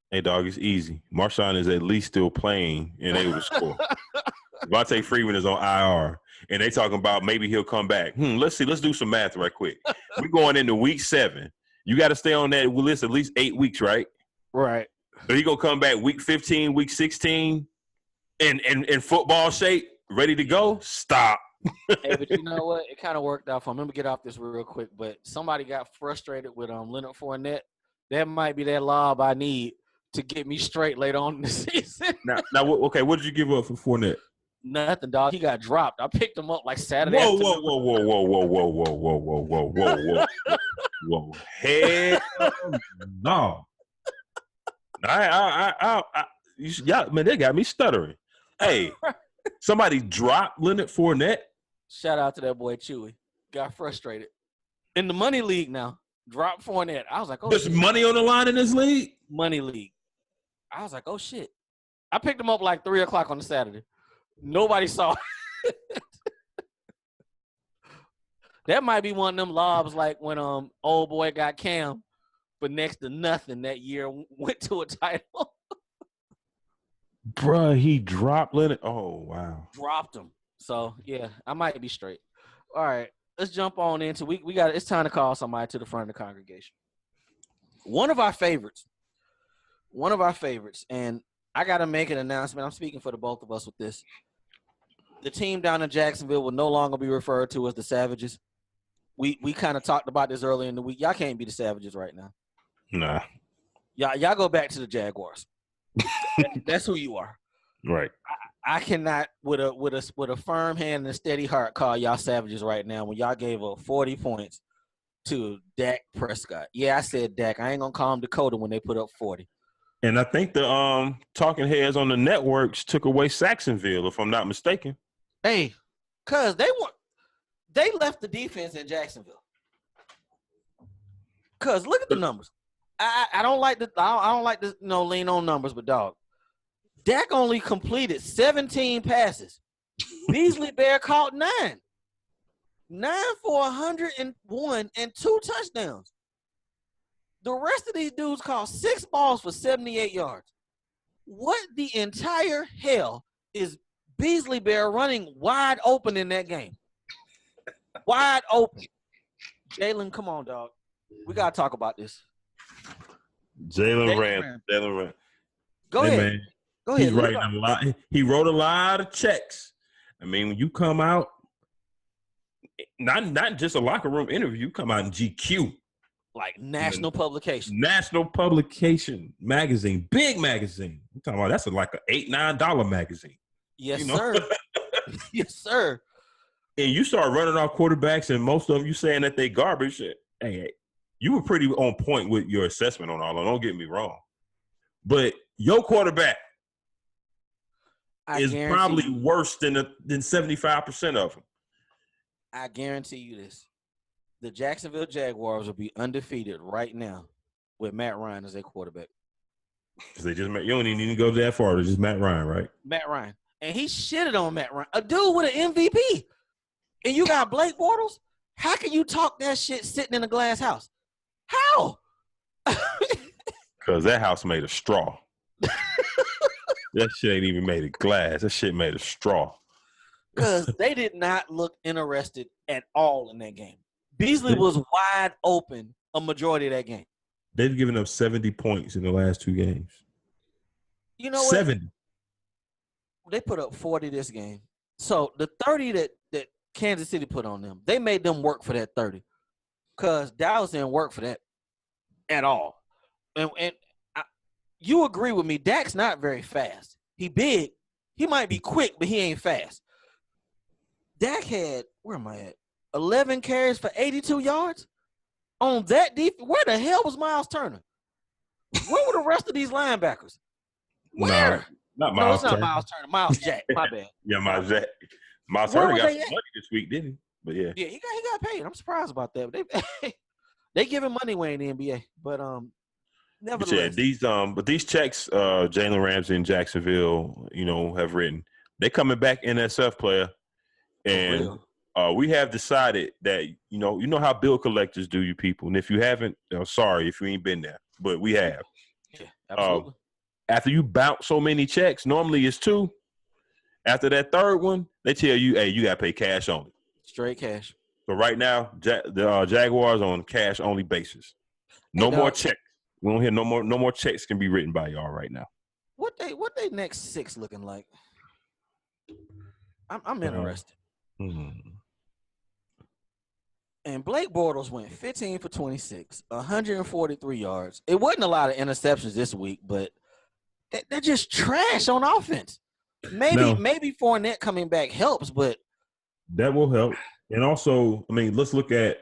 Hey dog, it's easy. Marshawn is at least still playing and able to score. Devontae Freeman is on IR, and they talking about maybe he'll come back. Let's see. Let's do some math right quick. We're going into week 7. You got to stay on that list at least 8 weeks, right? Right. So he gonna come back week 15, week 16, in football shape, ready to go. Stop. Hey, but you know what? It kind of worked out for him. Let me get off this real quick. But somebody got frustrated with Leonard Fournette. That might be that lob I need to get me straight later on in the season. Now, okay, what did you give up for Fournette? Nothing, dog. He got dropped. I picked him up like Saturday. Whoa. Hell no. Man, they got me stuttering. Hey, somebody dropped Leonard Fournette. Shout out to that boy Chewy. Got frustrated. In the money league now. Drop Fournette. I was like, oh, there's money on the line in this league? Money league. I was like, oh, shit. I picked him up like 3 o'clock on the Saturday. Nobody saw it. That might be one of them lobs like when old boy got Cam for next to nothing that year, went to a title. Bruh, he dropped Leonard. Oh, wow. Dropped him. So yeah, I might be straight. All right, let's jump on into we got it's time to call somebody to the front of the congregation. One of our favorites, and I gotta make an announcement. I'm speaking for the both of us with this. The team down in Jacksonville will no longer be referred to as the Savages. We kind of talked about this earlier in the week. Y'all can't be the Savages right now. Nah. Y'all go back to the Jaguars. That's who you are. Right. I cannot with a firm hand and a steady heart call y'all Savages right now when y'all gave up 40 points to Dak Prescott. Yeah, I said Dak. I ain't gonna call him Dakota when they put up 40. And I think the talking heads on the networks took away Saxonville, if I'm not mistaken. Hey, cause they left the defense in Jacksonville. Cause look at the numbers. I don't like to lean on numbers, but dog, Dak only completed 17 passes. Beasley Bear caught 9 for 101 and 2 touchdowns. The rest of these dudes caught 6 balls for 78 yards. What the entire hell is Beasley Bear running wide open in that game? Wide open. Jalen, come on, dog. We got to talk about this. Jalen Ram. Go ahead. Man, Go ahead. He's writing a lot. He wrote a lot of checks. I mean, when you come out, not just a locker room interview, you come out in GQ. Like national publication. National publication magazine. Big magazine. I'm talking about that's like an $8-9 magazine. Yes, sir. Yes, sir. And you start running off quarterbacks, and most of them you saying that they garbage. Hey, you were pretty on point with your assessment on all of them. Don't get me wrong. But your quarterback is probably worse than 75% of them. I guarantee you this. The Jacksonville Jaguars will be undefeated right now with Matt Ryan as their quarterback. They just you don't even need to go that far. It's just Matt Ryan, right? Matt Ryan. And he shitted on Matt Ryan. A dude with an MVP. And you got Blake Bortles? How can you talk that shit sitting in a glass house? How? Because that house made of straw. That shit ain't even made of glass. That shit made of straw. Because they did not look interested at all in that game. Beasley was wide open a majority of that game. They've given up 70 points in the last 2 games. You know what? 70. They put up 40 this game. So the 30 that Kansas City put on them, they made them work for that 30. Because Dallas didn't work for that at all. And you agree with me, Dak's not very fast. He big. He might be quick, but he ain't fast. Dak had, where am I at? 11 carries for 82 yards? On that defense, where the hell was Miles Turner? Where were the rest of these linebackers? Where? No, not Miles Turner. Not Miles Turner. Miles Jack. My bad. Yeah, Miles Jack. Miles Turner got some money this week, didn't he? But yeah. Yeah, he got paid. I'm surprised about that. But they give him money way in the NBA. But nevertheless. But these checks, Jalen Ramsey and Jacksonville, have written. They coming back NSF player. And we have decided that, you know how bill collectors do, you people. And if you haven't, sorry if you ain't been there. But we have. Yeah, absolutely. After you bounce so many checks, normally it's 2. After that 3rd one, they tell you, hey, you got to pay cash only. Straight cash. So right now, the Jaguars on cash only basis. No more checks. We don't hear no more checks can be written by y'all right now. What they next 6 looking like? I'm interested. And Blake Bortles went 15 for 26, 143 yards. It wasn't a lot of interceptions this week, but they're just trash on offense. Maybe Fournette coming back helps, but that will help. And also, I mean, let's look at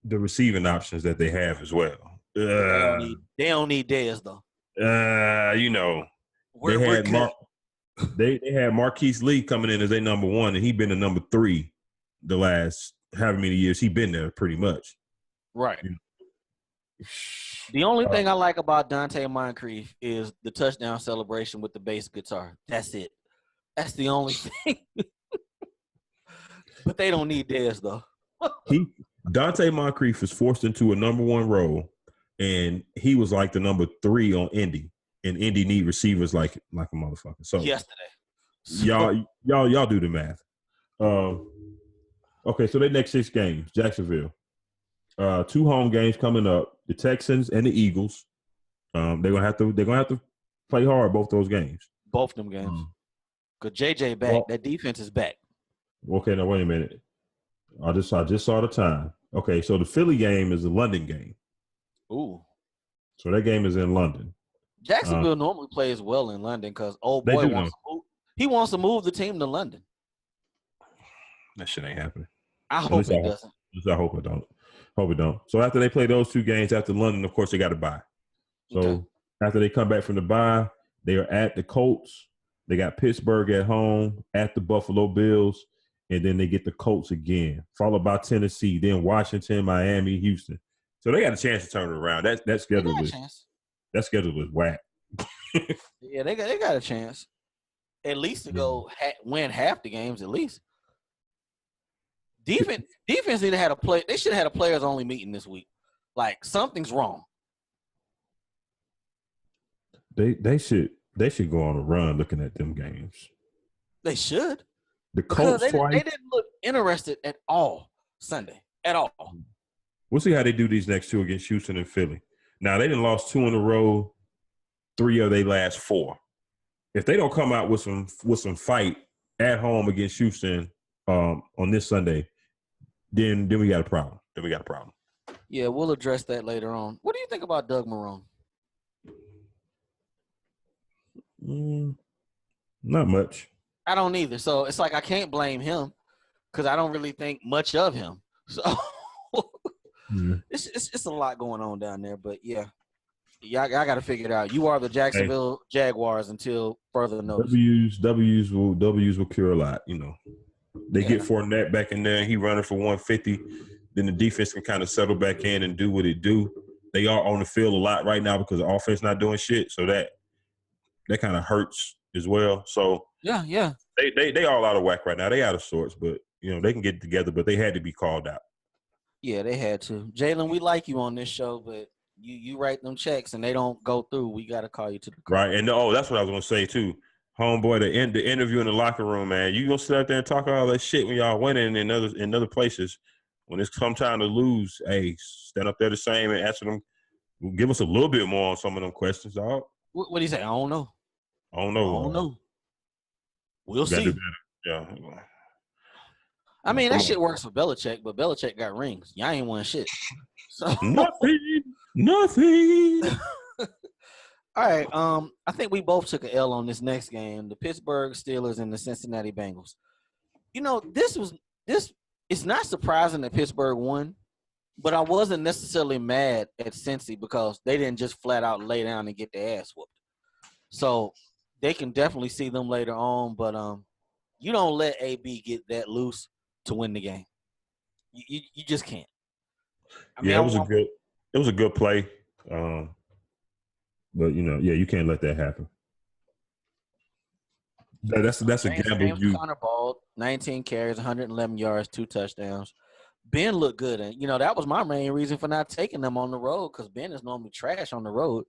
the receiving options that they have as well. They don't need Dez though. They had Marquise Lee coming in as their number 1, and he been the number 3 the last however many years he been there, pretty much. Right. The only thing I like about Dante Moncrief is the touchdown celebration with the bass guitar. That's it. That's the only thing. But they don't need Dez though. Dante Moncrief is forced into a number one role, and he was like the number 3 on Indy, and Indy need receivers like a motherfucker. So yesterday, y'all do the math. Okay, so their next 6 games, Jacksonville. 2 home games coming up: the Texans and the Eagles. They're gonna have to play hard both those games. Both them games. Cause JJ back, well, that defense is back. Okay, now wait a minute. I just saw the time. Okay, so the Philly game is a London game. Ooh. So that game is in London. Jacksonville normally plays well in London because old boy wants to move the team to London. That shit ain't happening. I hope it doesn't. I hope it don't. Hope it don't. So after they play those 2 games after London, of course they got to bye. So after they come back from the bye, they are at the Colts. They got Pittsburgh at home, at the Buffalo Bills, and then they get the Colts again, followed by Tennessee, then Washington, Miami, Houston. So they got a chance to turn it around. That schedule is whack. Yeah, they got a chance. At least to go win half the games at least. Defense need to have a play. They should have had a players only meeting this week. Like something's wrong. They should go on a run looking at them games. They should. The Colts they didn't look interested at all Sunday. At all. We'll see how they do these next 2 against Houston and Philly. Now they done lost 2 in a row, 3 of their last 4. If they don't come out with some fight at home against Houston on this Sunday, then we got a problem. Yeah, we'll address that later on. What do you think about Doug Marrone? Not much. I don't either. So it's like I can't blame him because I don't really think much of him. So it's a lot going on down there. But yeah, I got to figure it out. You are the Jacksonville Jaguars until further notice. W's will cure a lot. You know, they get Fournette back in there. He running for 150. Then the defense can kind of settle back in and do what it do. They are on the field a lot right now because the offense not doing shit. So that kind of hurts as well. So yeah, they all out of whack right now. They out of sorts, but you know they can get it together. But they had to be called out. Yeah, they had to. Jalen, we like you on this show, but you write them checks and they don't go through. We got to call you to the call. Right, and that's what I was gonna say too, homeboy. The interview in the locker room, man. You gonna sit out there and talk all that shit when y'all winning in other places. When it's come time to lose, hey, stand up there the same and answer them. Give us a little bit more on some of them questions, dog. What do you say? I don't know. We'll see. Do yeah. I mean, that shit works for Belichick, but Belichick got rings. Y'all ain't won shit. So nothing. All right. I think we both took an L on this next game. The Pittsburgh Steelers and the Cincinnati Bengals. You know, it's not surprising that Pittsburgh won, but I wasn't necessarily mad at Cincy because they didn't just flat out lay down and get their ass whooped. So they can definitely see them later on, but you don't let AB get that loose to win the game. You just can't. I mean, it was a good play, but you can't let that happen. That's a gamble. Connor Ball, 19 carries, 111 yards, 2 touchdowns. Ben looked good, and that was my main reason for not taking them on the road because Ben is normally trash on the road.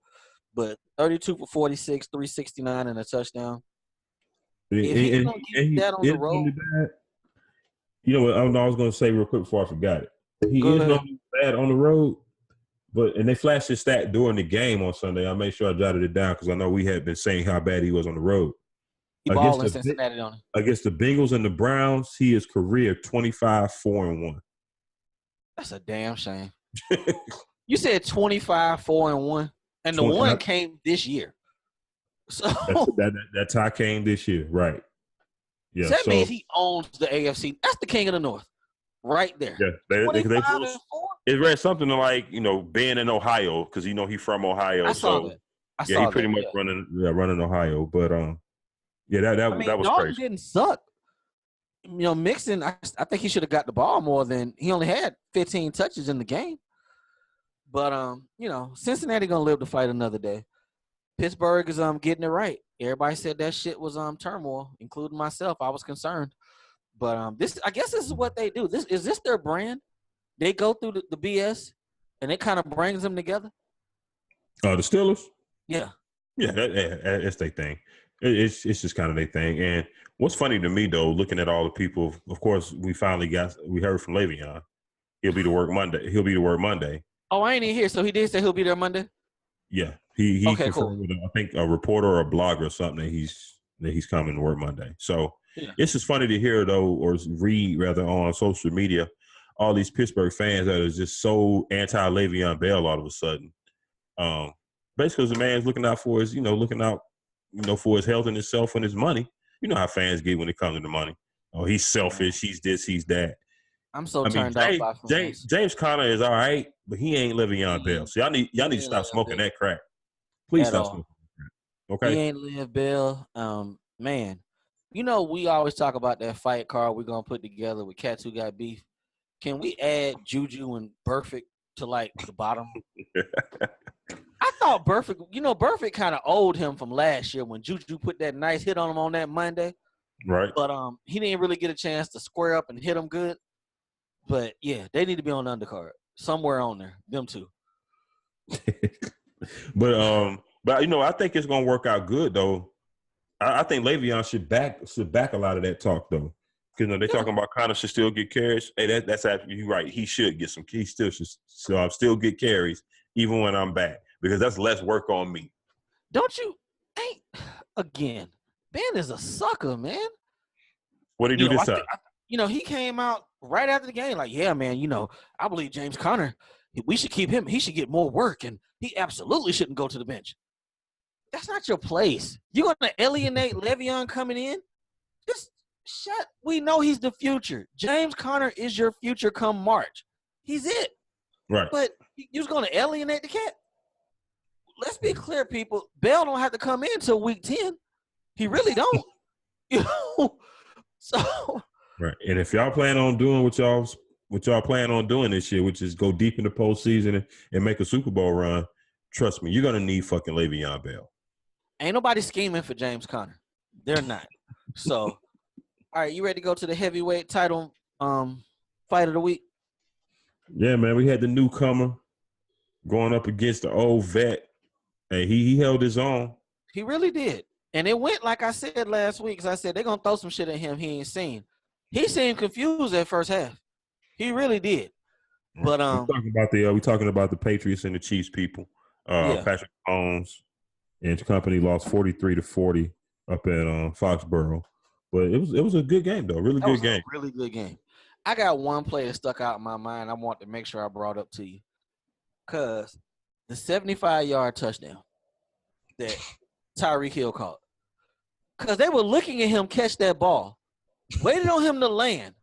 But 32 for 46, 369, and a touchdown. If he's going to get that on the road. You know what I was going to say real quick before I forgot it. He is normally bad on the road, and they flashed his stat during the game on Sunday. I made sure I jotted it down because I know we had been saying how bad he was on the road. He balled in Cincinnati on it. Against the Bengals and the Browns, he is career 25-4-1. That's a damn shame. You said 25-4-1, and the one came this year. So that tie came this year, right? Yeah, so that means he owns the AFC. That's the king of the North, right there. Yeah, it read something like being in Ohio because he's from Ohio. I saw that. He pretty much running Ohio, but that was Dalton crazy. Didn't suck. Mixon, I think he should have got the ball more than he only had 15 touches in the game. But Cincinnati gonna live to fight another day. Pittsburgh is getting it right. Everybody said that shit was turmoil, including myself. I was concerned, but I guess this is what they do. Is this their brand? they go through the BS and it kind of brings them together? The Steelers? Yeah. Yeah, that's their thing. It's just kind of their thing. And what's funny to me, though, looking at all the people, of course, we heard from Le'Veon. He'll be to work Monday. Oh, I ain't even here. So he did say he'll be there Monday? Yeah. He Okay, confirmed cool. with, I think, a reporter or a blogger or something that he's coming to work Monday. So it's just funny to hear, though, or read, rather, on social media, all these Pittsburgh fans that are just so anti-Le'Veon Bell all of a sudden. Basically, the man's looking out for his for his health and himself and his money. You know how fans get when it comes to the money. Oh, he's selfish. He's this. He's that. I'm so turned off by fans. James Conner is all right, but he ain't Le'Veon Bell. So y'all need to stop smoking that crack. Please stop smoking that crack. Okay. He ain't Lev Bell. Man, we always talk about that fight card we're gonna put together with cats who got beef. Can we add Juju and Burfict to like the bottom? I thought Burfict kind of owed him from last year when Juju put that nice hit on him on that Monday. Right. But he didn't really get a chance to square up and hit him good. But yeah, they need to be on the undercard somewhere on there. Them two. But I think it's gonna work out good though. I think Le'Veon should back a lot of that talk though, because they're talking about Conner should still get carries. Hey, that's absolutely right. He should get some. He still should. So I'm still get carries even when I'm back because that's less work on me. Don't you? Again, Ben is a sucker, man. What did he do this time? He came out right after the game like, yeah, man, I believe James Conner, we should keep him. He should get more work, and he absolutely shouldn't go to the bench. That's not your place. You're going to alienate Le'Veon coming in? Just shut. We know he's the future. James Conner is your future come March. He's it. Right. But you're going to alienate the cat? Let's be clear, people. Bell don't have to come in until week 10. He really don't. So right. And if y'all plan on doing what y'all plan on doing this year, which is go deep in the postseason and make a Super Bowl run, trust me, you're gonna need fucking Le'Veon Bell. Ain't nobody scheming for James Conner. They're not. So, all right, you ready to go to the heavyweight title fight of the week? Yeah, man. We had the newcomer going up against the old vet. Hey, he held his own. He really did. And it went like I said last week, because I said they're going to throw some shit at him he ain't seen. He seemed confused at first half. He really did. But we're talking about the Patriots and the Chiefs people. Patrick Mahomes and company lost 43-40 up at Foxborough. But it was a good game though. Really good game. Really good game. I got one play that stuck out in my mind I want to make sure I brought up to you. Cause the 75-yard touchdown that Tyreek Hill caught. Because they were looking at him catch that ball, waited on him to land,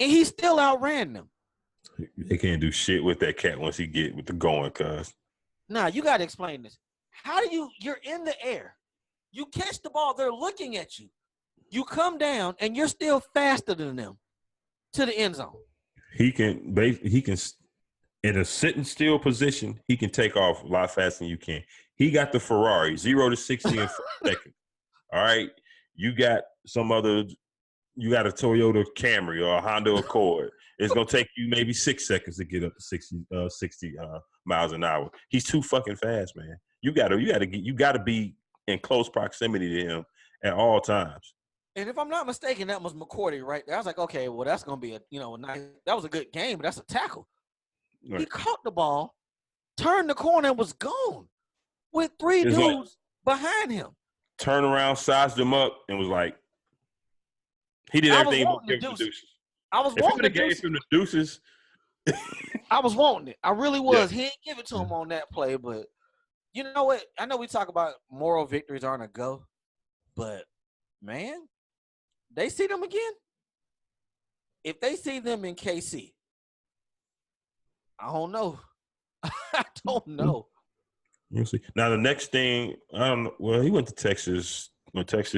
and he still outran them. They can't do shit with that cat once he get with the going, cuz. Nah, you got to explain this. How do you're in the air. You catch the ball, they're looking at you. You come down, and you're still faster than them to the end zone. He can, in a sitting still position, he can take off a lot faster than you can. He got the Ferrari, 0 to 60 in 4 seconds. All right, you got a Toyota Camry or a Honda Accord. It's gonna take you maybe 6 seconds to get up to 60 miles an hour. He's too fucking fast, man. You gotta be in close proximity to him at all times. And if I'm not mistaken, that was McCourty right there. I was like, okay, well, that's gonna be that was a good game, but that's a tackle. Right. He caught the ball, turned the corner, and was gone with 3 dudes behind him. Turned around, sized him up, and was like, he did everything but give him the deuces. I was wanting the deuces. I was wanting it. I really was. Yeah. He ain't give it to him on that play, but you know what? I know we talk about moral victories aren't a go, but man, they see them again. If they see them in KC, I don't know. I don't know. We'll see. Now the next thing, I don't know. Well, he went to Texas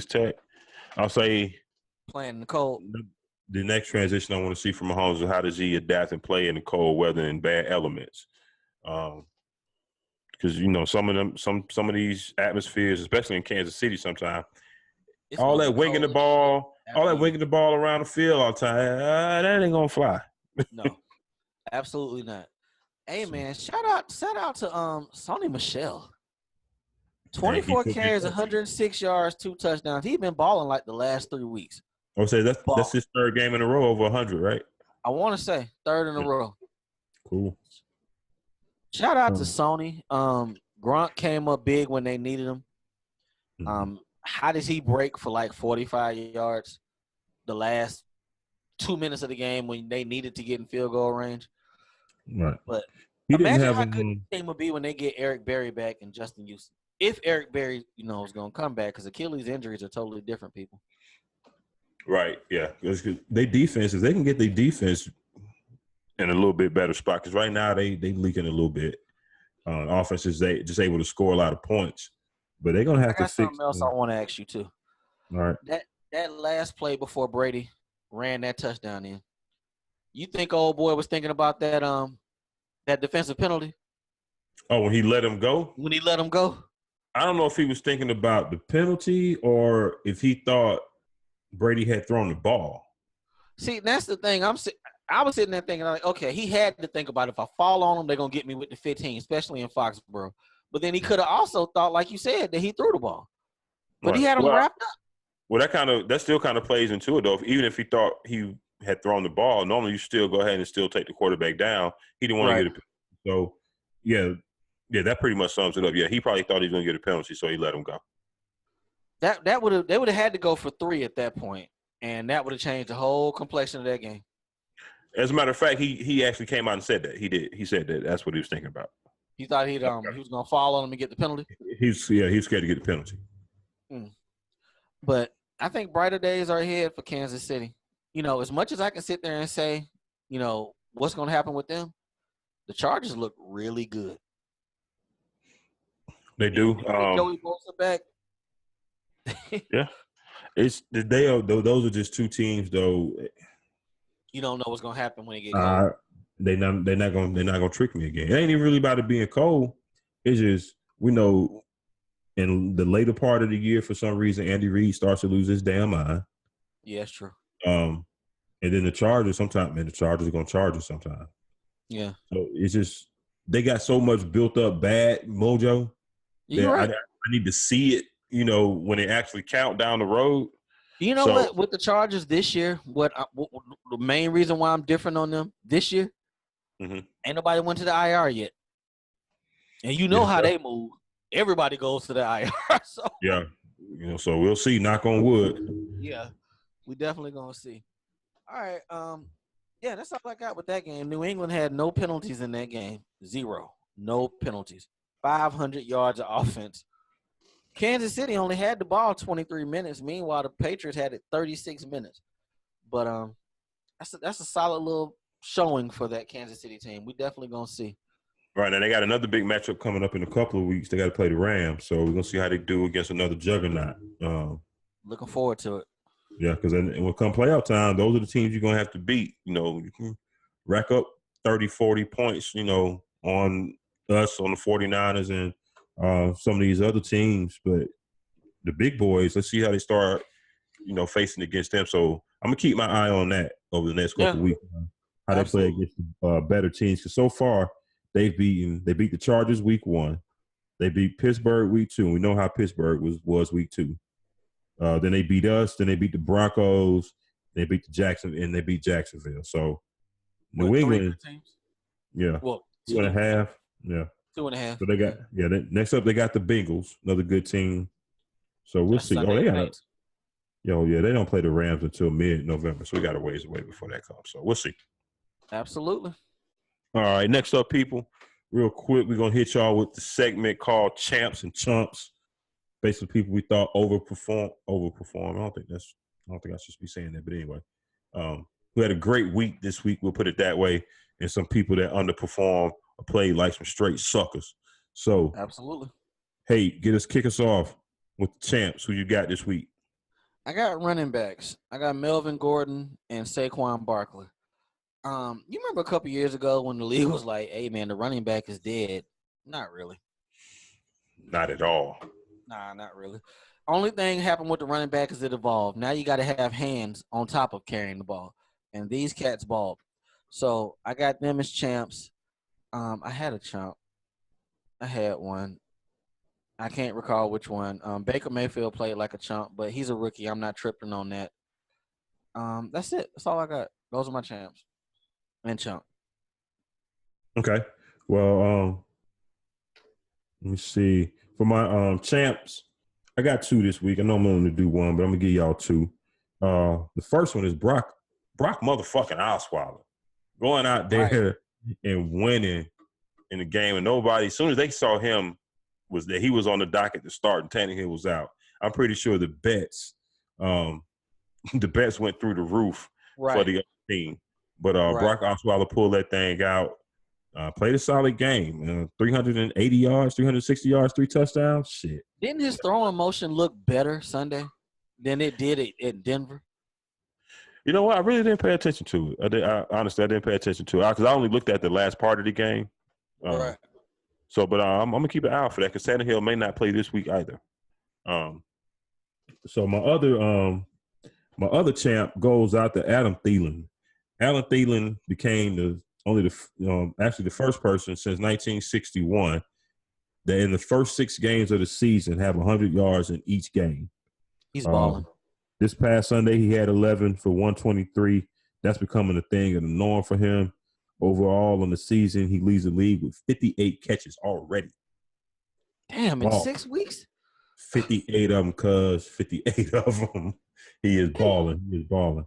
Tech. I'll say playing in the cold. The next transition I want to see from Mahomes is how does he adapt and play in the cold weather and bad elements. Because some of these atmospheres, especially in Kansas City, sometimes all that winging the ball around the field all the time, that ain't gonna fly. No. Absolutely not. Hey So, man, shout out to Sony Michelle. and he 24 took it. carries, 106 yards, 2 touchdowns. He's been balling like the last 3 weeks. I would say that's Ball. his third game in a row over 100, right? I want to say third in a Yeah, row. cool. Shout out to Um, Sony. Gronk came up big when they needed him. mhm. How does he break for like 45 yards the last 2 minutes of the game when they needed to get in field goal range? Right. But He didn't imagine have how good him. the team will be when they get Eric Berry back and Justin Houston. If Eric Berry, is going to come back, because Achilles injuries are totally different, people. Right. Yeah. They defense, if they can get their defense in a little bit better spot, because right now they leaking a little bit. Offense is they just able to score a lot of points, but they're gonna I have to got fix. something else I want to ask you too. All right. That last play before Brady ran that touchdown in, you think old boy was thinking about that defensive penalty Oh, when he let him go, when he let him go? I don't know if he was thinking about the penalty or if he thought Brady had thrown the ball. See, that's the thing. I was sitting there thinking, like, okay, he had to think about if I fall on them, they're gonna get me with the 15, especially in Foxborough. But then he could have also thought, like you said, that he threw the ball. But he Right. had him wrapped up. Well, that still kind of plays into it though. Even if he thought he had thrown the ball, normally you still go ahead and still take the quarterback down. He didn't want to Right. get a penalty. So, yeah, that pretty much sums it up. Yeah, he probably thought he was going to get a penalty, so he let him go. They would have had to go for 3 at that point, and that would have changed the whole complexion of that game. As a matter of fact, he actually came out and said that. He did. He said that. That's what he was thinking about. He thought he was gonna fall on him and get the penalty. He's scared to get the penalty. But I think brighter days are ahead for Kansas City. As much as I can sit there and say, what's going to happen with them, the Chargers look really good. They do. Joey Bosa back. Yeah, those are just two teams though. You don't know what's going to happen when they get cold. They're not gonna trick me again. It ain't even really about it being cold. It's just we know in the later part of the year, for some reason, Andy Reid starts to lose his damn mind. Yeah, that's true. And then the Chargers, sometimes, man, the Chargers are gonna charge us sometimes. Yeah. So it's just they got so much built up bad mojo. You're right. I need to see it. When it actually count down the road. You know what? With the Chargers this year, what the main reason why I'm different on them this year, ain't nobody went to the IR yet, and how they move. Everybody goes to the IR. So yeah, so we'll see. Knock on wood. Yeah, we definitely gonna see. All right. Yeah, that's all I got with that game. New England had no penalties in that game. 0. No penalties. 500 yards of offense. Kansas City only had the ball 23 minutes. Meanwhile, the Patriots had it 36 minutes. But that's a solid little showing for that Kansas City team. We definitely gonna see. Right, and they got another big matchup coming up in a couple of weeks. They got to play the Rams, so we're gonna see how they do against another juggernaut. Looking forward to it. Yeah, because when it come playoff time, those are the teams you're gonna have to beat. You can rack up 30, 40 points. On us, on the 49ers, and some of these other teams. But the big boys, let's see how they start. Facing against them. So I'm gonna keep my eye on that over the next couple of weeks. How they play against better teams. Because so far they beat the Chargers week 1. They beat Pittsburgh week 2. We know how Pittsburgh was week 2. Then they beat us. Then they beat the Broncos. They beat they beat Jacksonville. So New England, yeah, well, 2.5, yeah, 2.5. So they got next up they got the Bengals, another good team. So we'll see. Sunday night. They don't play the Rams until mid-November, so we got a ways away before that comes. So we'll see. Absolutely. All right, next up, people, real quick, we're gonna hit y'all with the segment called Champs and Chumps. Basically, people we thought overperform. I don't think I should be saying that, but anyway, we had a great week this week. We'll put it that way. And some people that underperform or played like some straight suckers. So, absolutely. Hey, kick us off with the champs. Who you got this week? I got running backs. I got Melvin Gordon and Saquon Barkley. You remember a couple years ago when the league was like, "Hey, man, the running back is dead." Not really. Not at all. Nah, not really. Only thing happened with the running back is it evolved. Now you got to have hands on top of carrying the ball, and these cats balled. So I got them as champs. I had a champ. I had one. I can't recall which one. Baker Mayfield played like a chump, but he's a rookie. I'm not tripping on that. That's it. That's all I got. Those are my champs and chump. Okay. Well, let me see. For my champs, I got two this week. I know I'm only to do one, but I'm gonna give y'all two. The first one is Brock motherfucking Osweiler going out there and winning in the game, and nobody. As soon as they saw him, was that he was on the docket to start and Tannehill was out. I'm pretty sure the bets went through the roof for the other team. But Brock Osweiler pulled that thing out. Played a solid game. 380 yards, 360 yards, 3 touchdowns. Shit. Didn't his throwing motion look better Sunday than it did at Denver? You know what? I really didn't pay attention to it. Honestly, I didn't pay attention to it because I only looked at the last part of the game. Right. So, but I'm gonna keep an eye out for that because Tannehill may not play this week either. So my other champ goes out to Adam Thielen. Adam Thielen became the first person since 1961 that in the first 6 games of the season have 100 yards in each game. He's balling. This past Sunday, he had 11 for 123. That's becoming a thing and a norm for him. Overall, in the season, he leads the league with 58 catches already. Damn, in 6 weeks? 58 of them, 58 of them. He is balling. He is balling.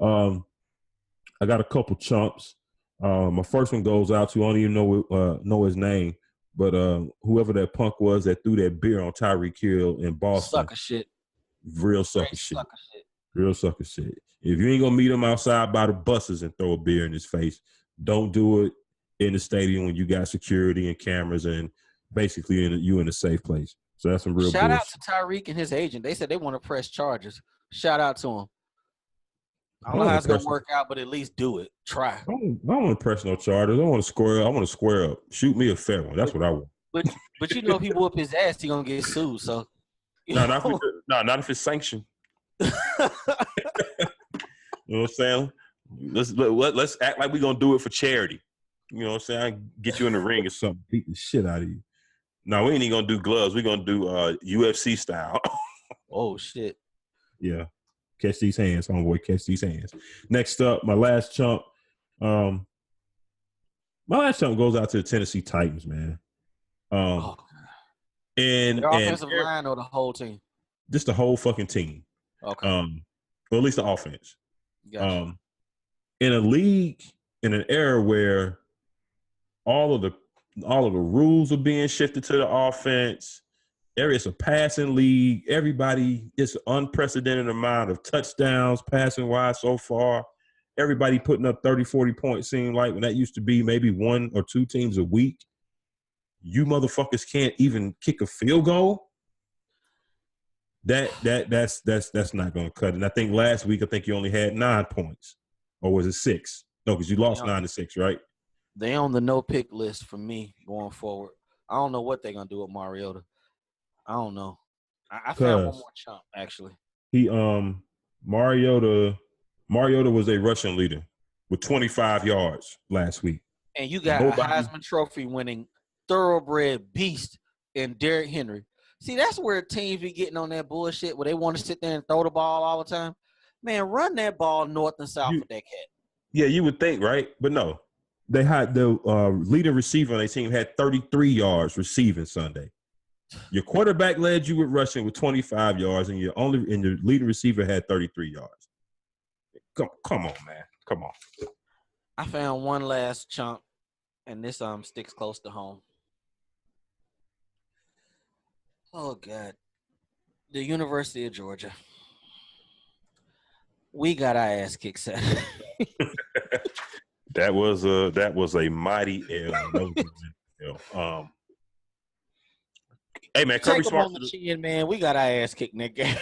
I got a couple chumps. My first one goes out to, I don't even know his name, but whoever that punk was that threw that beer on Tyreek Hill in Boston. Sucker shit. Real sucker shit. Real sucker shit. If you ain't gonna meet him outside by the buses and throw a beer in his face, don't do it in the stadium when you got security and cameras and basically you in a safe place. So that's some real Shout bullshit. out to Tyreek and his agent. They said they want to press charges. Shout out to him. I don't know how it's gonna work out, but at least do it. Try. I don't want to press no charges. I want to square up. Shoot me a fair one. That's what I want. But you know, if he whoop his ass, he gonna get sued. So not if it's sanctioned. You know what I'm saying? Let's act like we're gonna do it for charity. You know what I'm saying? I get you in the ring or something, beat the shit out of you. No, we ain't even gonna do gloves. We're gonna do UFC style. Oh shit. Yeah. Catch these hands, homeboy. Catch these hands. Next up, my last chump. My last chump goes out to the Tennessee Titans, man. And the offensive line or the whole team? Just the whole fucking team. Okay. Or at least the offense. Gotcha. In a league, in an era where all of the rules are being shifted to the offense. It's a passing league. Everybody, it's an unprecedented amount of touchdowns passing wise so far. Everybody putting up 30, 40 points, seem like when that used to be maybe 1 or 2 teams a week. You motherfuckers can't even kick a field goal. That's not going to cut it. And I think last week, you only had 9 points. Or was it 6? No, because you lost 9-6, right? They on the no-pick list for me going forward. I don't know what they're going to do with Mariota. I don't know. I found one more chump, actually. Mariota was a rushing leader with 25 yards last week. And you got a Heisman Trophy winning thoroughbred beast in Derrick Henry. See, that's where teams be getting on that bullshit where they want to sit there and throw the ball all the time. Man, run that ball north and south with that cat. Yeah, you would think, right? But no. They had the leading receiver on their team had 33 yards receiving Sunday. Your quarterback led you with rushing with 25 yards, and your leading receiver had 33 yards. Come on, man. Come on. I found one last chunk, and this sticks close to home. Oh God. The University of Georgia. We got our ass kicked Saturday. That was a mighty L. Hey man, Kirby Smart. Man, we got our ass kicked in that game.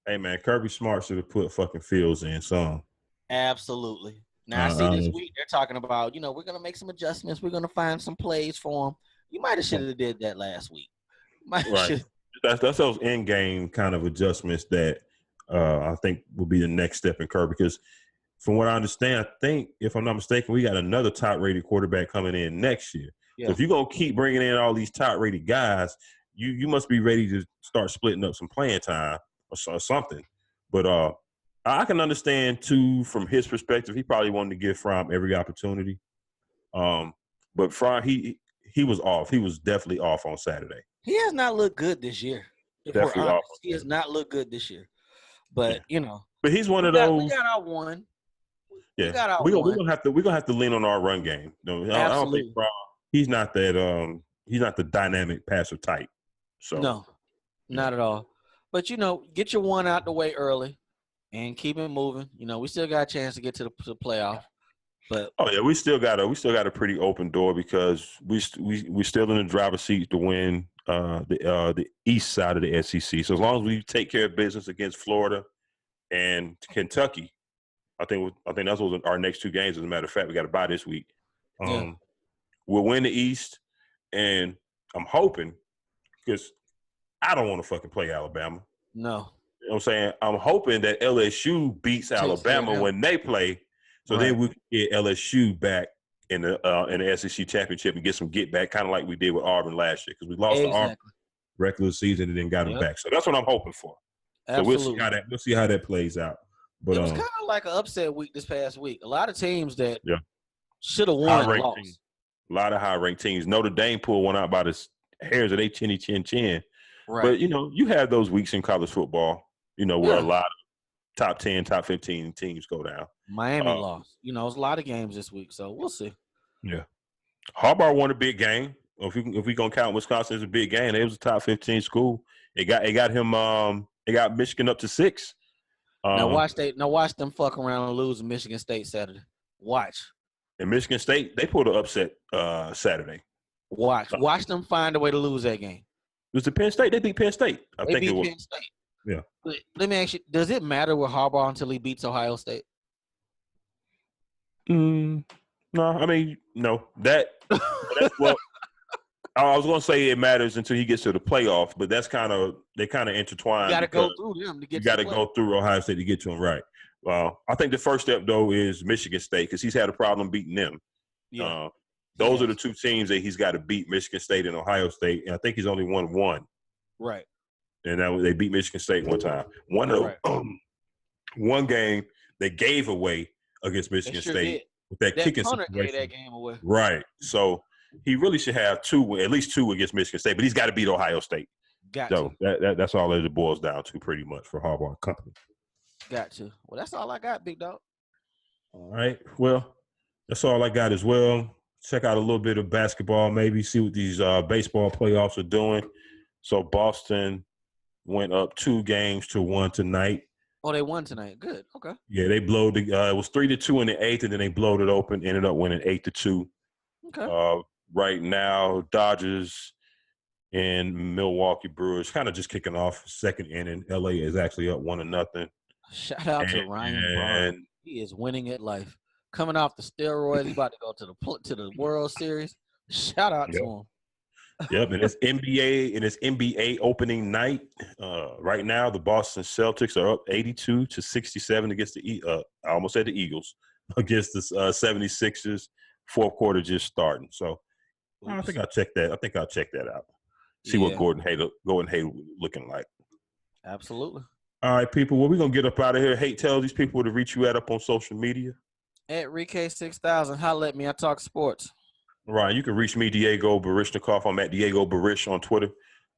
Hey man, Kirby Smart should have put fucking Fields in some. Absolutely. Now I see this week they're talking about, we're gonna make some adjustments. We're gonna find some plays for him. You might have should have did that last week. Right. That's those in-game kind of adjustments that I think will be the next step in Kirby because from what I understand, I think, if I'm not mistaken, we got another top-rated quarterback coming in next year. Yeah. So if you're going to keep bringing in all these top-rated guys, you must be ready to start splitting up some playing time or something. But I can understand, too, from his perspective, he probably wanted to give Fromm every opportunity. But Fromm, he was off. He was definitely off on Saturday. He has not looked good this year. If Definitely we're honest, off. he has not looked good this year. But, But he's one of those. We got our one. Yeah, we got our we're one. gonna have to lean on our run game. No, I don't think he's not that. He's not the dynamic passer type. So no, not at all. But get your one out the way early, and keep it moving. We still got a chance to get to the playoff. But we still got a pretty open door because we still in the driver's seat to win the east side of the SEC. So as long as we take care of business against Florida and Kentucky. I think that's what our next two games. As a matter of fact, we got to bye this week. We'll win the East, and I'm hoping because I don't want to fucking play Alabama. No, you know what I'm saying. I'm hoping that LSU beats Alabama when they play, so then we can get LSU back in the SEC championship and get some get back, kind of like we did with Auburn last year because we lost to Auburn regular season and then got them back. So that's what I'm hoping for. Absolutely. So we'll see how that plays out. But it was kind of like an upset week this past week. A lot of teams that should have won lost. A lot of high-ranked teams. Notre Dame pulled one out by the hairs of their chin. Right. But, you have those weeks in college football, where a lot of top 10, top 15 teams go down. Miami lost. It was a lot of games this week, so we'll see. Yeah. Harbaugh won a big game. If we going to count Wisconsin as a big game, it was a top 15 school. It got him it got Michigan up to 6. Now watch them fuck around and lose to Michigan State Saturday. Watch. And Michigan State, they pulled an upset Saturday. Watch them find a way to lose that game. It was the Penn State. They beat Penn State. I think it was. Penn State. Yeah. But let me ask you, does it matter with Harbaugh until he beats Ohio State? No, I mean, no. That's what I was going to say. It matters until he gets to the playoff, but they kind of intertwine. You got to go through them to get. You got to go through Ohio State to get to them, right? Well, I think the first step though is Michigan State because he's had a problem beating them. Yeah. Those are the two teams that he's got to beat: Michigan State and Ohio State. And I think he's only won one. Right. And that they beat Michigan State one time. One game they gave away against Michigan State with that kicking situation. Gave that game away. Right. So he really should have at least two against Michigan State, but he's got to beat Ohio State. So that's all it boils down to pretty much for Harbaugh and company. Got to. Well, that's all I got, big dog. All right. Well, that's all I got as well. Check out a little bit of basketball, maybe see what these baseball playoffs are doing. So Boston went up 2-1 tonight. Oh, they won tonight. Good. Okay. Yeah, they blowed it was 3-2 in the 8th, and then they blowed it open. Ended up winning 8-2. Okay. Right now, Dodgers and Milwaukee Brewers kind of just kicking off second inning. LA is actually up 1-0. Shout out to Ryan Braun. He is winning at life. Coming off the steroids, he's about to go to the World Series. Shout out to him. Yep, and it's NBA opening night. Right now, the Boston Celtics are up 82-67 against I almost said the Eagles, against the 76ers. Fourth quarter just starting. So I think I'll check that. Out. See what Gordon Hayward looking like. Absolutely. All right, people. Well, we're going to get up out of here. Hey, tell these people to reach you up on social media. At RK6000. Holla at me. I talk sports. Right. You can reach me, Diego Barishnikov. I'm at Diego Barish on Twitter.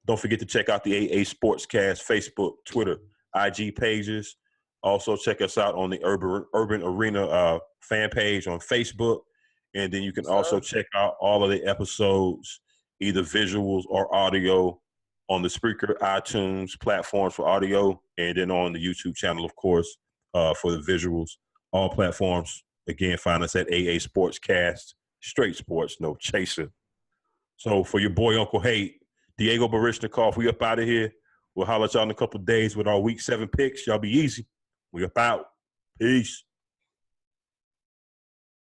Don't forget to check out the AA Sportscast Facebook, Twitter, IG pages. Also, check us out on the Urban Arena fan page on Facebook. And then you can also check out all of the episodes, either visuals or audio, on the Spreaker, iTunes platforms for audio, and then on the YouTube channel, of course, for the visuals. All platforms. Again, find us at AA Sportscast. Straight sports, no chaser. So for your boy, Uncle Hate, Diego Barishnikov, we up out of here. We'll holler at y'all in a couple of days with our Week 7 picks. Y'all be easy. We up out. Peace.